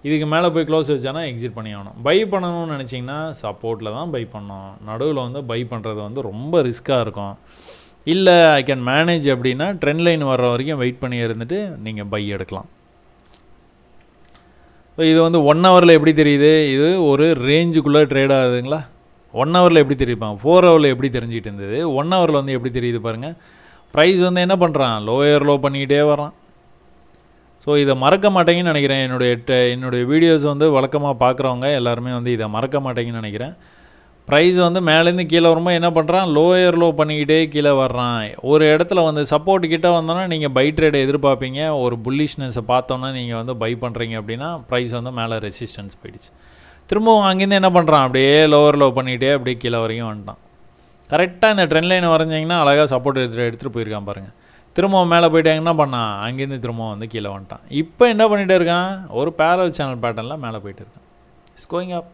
இதுக்கு மேலே போய் க்ளோஸ் வச்சானா எக்ஸிட் பண்ணி ஆகணும். பை பண்ணணும்னு நினச்சிங்கன்னா சப்போர்ட்டில் தான் பை பண்ணணும். நடுவில் வந்து பை பண்ணுறது வந்து ரொம்ப ரிஸ்க்காக இருக்கும். இல்லை ஐ கேன் மேனேஜ் அப்படின்னா ட்ரெண்ட் லைன் வர்ற வரைக்கும் வெயிட் பண்ணி இருந்துட்டு நீங்கள் பை எடுக்கலாம். ஸோ இது வந்து 1 ஹவரில் எப்படி தெரியுது, இது ஒரு ரேஞ்சுக்குள்ளே ட்ரேட் ஆகுதுங்களா. 1 ஹவரில் எப்படி தெரியுப்பான், 4 ஹவரில் எப்படி தெரிஞ்சிக்கிட்டு இருந்தது, 1 ஹவரில் வந்து எப்படி தெரியுது பாருங்கள். ப்ரைஸ் வந்து என்ன பண்ணுறான், லோயர் லோ பண்ணிக்கிட்டே வரான். ஸோ இதை மறக்க மாட்டேங்கன்னு நினைக்கிறேன். என்னுடைய வீடியோஸ் வந்து வழக்கமாக பார்க்குறவங்க எல்லாருமே வந்து இதை மறக்க மாட்டேங்கன்னு நினைக்கிறேன். ப்ரைஸ் வந்து மேலேருந்து கீழே வரும்போது என்ன பண்ணுறான், லோயர் லோ பண்ணிக்கிட்டே கீழே வர்றான். ஒரு இடத்துல வந்து சப்போர்ட் கிட்டே வந்தோன்னா நீங்கள் பை ட்ரேடை எதிர்பார்ப்பீங்க. ஒரு புல்லிஷ்னஸை பார்த்தோன்னா நீங்கள் வந்து பை பண்ணுறீங்க அப்படின்னா ப்ரைஸ் வந்து மேலே ரெசிஸ்டன்ஸ் போயிடுச்சு. திரும்பவும் அங்கேருந்து என்ன பண்ணுறான், அப்படியே லோவர் லோ பண்ணிகிட்டே அப்படியே கீழே வரைக்கும் வந்துட்டான். கரெக்டாக இந்த ட்ரெண்ட் லைனை வரைஞ்சிங்கன்னா அழகாக சப்போர்ட் எடுத்துகிட்டு போயிருக்கான் பாருங்கள். திரும்பவும் மேலே போயிட்டு என்ன பண்ணான், அங்கேருந்து திரும்பவும் வந்து கீழே வந்துட்டான். இப்போ என்ன பண்ணிகிட்டே இருக்கான், ஒரு பேரல் சேனல் பேட்டர்னில் மேலே போயிட்டு இருக்கான். It's going up.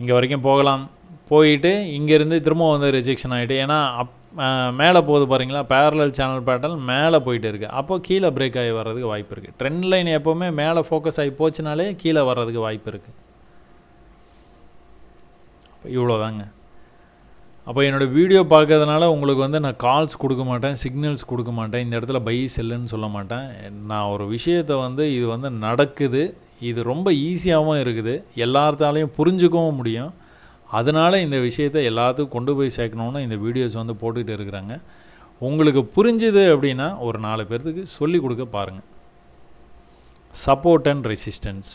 இங்கே வரைக்கும் போகலாம், போயிட்டு இங்கேருந்து திரும்ப வந்து ரிஜெக்ஷன் ஆகிட்டு, ஏன்னா மேலே போகுது பாருங்களா, பேரலல் சேனல் பேட்டர்ன் மேலே போயிட்டு இருக்குது. அப்போ கீழே பிரேக் ஆகி வர்றதுக்கு வாய்ப்பு இருக்குது. ட்ரெண்ட் லைன் எப்போவுமே மேலே ஃபோக்கஸ் ஆகி போச்சுனாலே கீழே வர்றதுக்கு வாய்ப்பு இருக்குது. அப்போ இவ்வளோதாங்க. அப்போ என்னோடய வீடியோ பார்க்கறதுனால உங்களுக்கு வந்து நான் கால்ஸ் கொடுக்க மாட்டேன், சிக்னல்ஸ் கொடுக்க மாட்டேன், இந்த இடத்துல பை செல்லுன்னு சொல்ல மாட்டேன். நான் ஒரு விஷயத்தை வந்து இது வந்து நடக்குது, இது ரொம்ப ஈஸியாகவும் இருக்குது, எல்லாத்தாலையும் புரிஞ்சுக்கவும் முடியும். அதனால் இந்த விஷயத்தை எல்லாத்துக்கும் கொண்டு போய் சேர்க்கணுன்னு இந்த வீடியோஸ் வந்து போட்டுக்கிட்டு இருக்கிறாங்க. உங்களுக்கு புரிஞ்சுது அப்படின்னா ஒரு 4 பேர்த்துக்கு சொல்லிக் கொடுக்க பாருங்கள். சப்போர்ட் அண்ட் ரெசிஸ்டன்ஸ்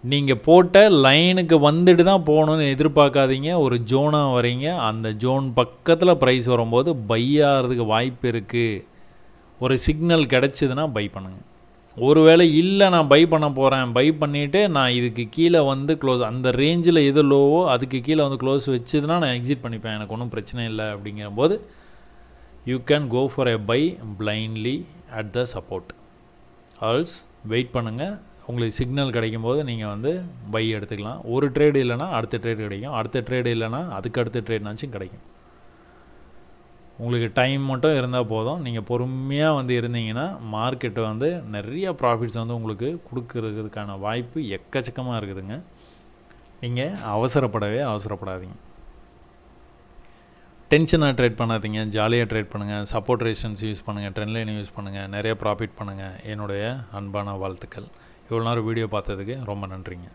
நீங்கள் போட்ட லைனுக்கு வந்துட்டு தான் போகணுன்னு எதிர்பார்க்காதீங்க. ஒரு ஜோனாக வரீங்க, அந்த ஜோன் பக்கத்தில் ப்ரைஸ் வரும்போது பை ஆகிறதுக்கு வாய்ப்பு இருக்குது. ஒரு சிக்னல் கிடச்சிதுன்னா பை பண்ணுங்கள். ஒருவேளை இல்லை நான் பை பண்ண போகிறேன், பை பண்ணிவிட்டு நான் இதுக்கு கீழே வந்து க்ளோஸ், அந்த ரேஞ்சில் எது லோவோ அதுக்கு கீழே வந்து க்ளோஸ் வச்சுதுன்னா நான் எக்ஸிட் பண்ணிப்பேன், எனக்கு ஒன்றும் பிரச்சனை இல்லை அப்படிங்கும்போது you can go for a buy blindly at the support. Also wait பண்ணுங்கள், உங்களுக்கு சிக்னல் கிடைக்கும் போது நீங்கள் வந்து பை எடுத்துக்கலாம். ஒரு ட்ரேடு இல்லைனா அடுத்த ட்ரேடு கிடைக்கும், அடுத்த ட்ரேடு இல்லைனா அதுக்கு அடுத்த ட்ரேட்னாச்சும் கிடைக்கும். உங்களுக்கு டைம் மட்டும் இருந்தால் போதும். நீங்கள் பொறுமையாக வந்து இருந்தீங்கன்னா மார்க்கெட்டை வந்து நிறைய ப்ராஃபிட்ஸ் வந்து உங்களுக்கு கொடுக்கறதுக்கான வாய்ப்பு எக்கச்சக்கமாக இருக்குதுங்க. நீங்கள் அவசரப்படாதீங்க. டென்ஷனாக ட்ரேட் பண்ணாதீங்க, ஜாலியாக ட்ரேட் பண்ணுங்கள், சப்போர்ட் ரெசிஸ்டன்ஸ் யூஸ் பண்ணுங்கள், ட்ரெண்ட் லைன் யூஸ் பண்ணுங்கள், நிறைய ப்ராஃபிட் பண்ணுங்கள். என்னுடைய அன்பான வாழ்த்துக்கள். இவ்வளோ நேரம் வீடியோ பார்த்ததுக்கு ரொம்ப நன்றிங்க.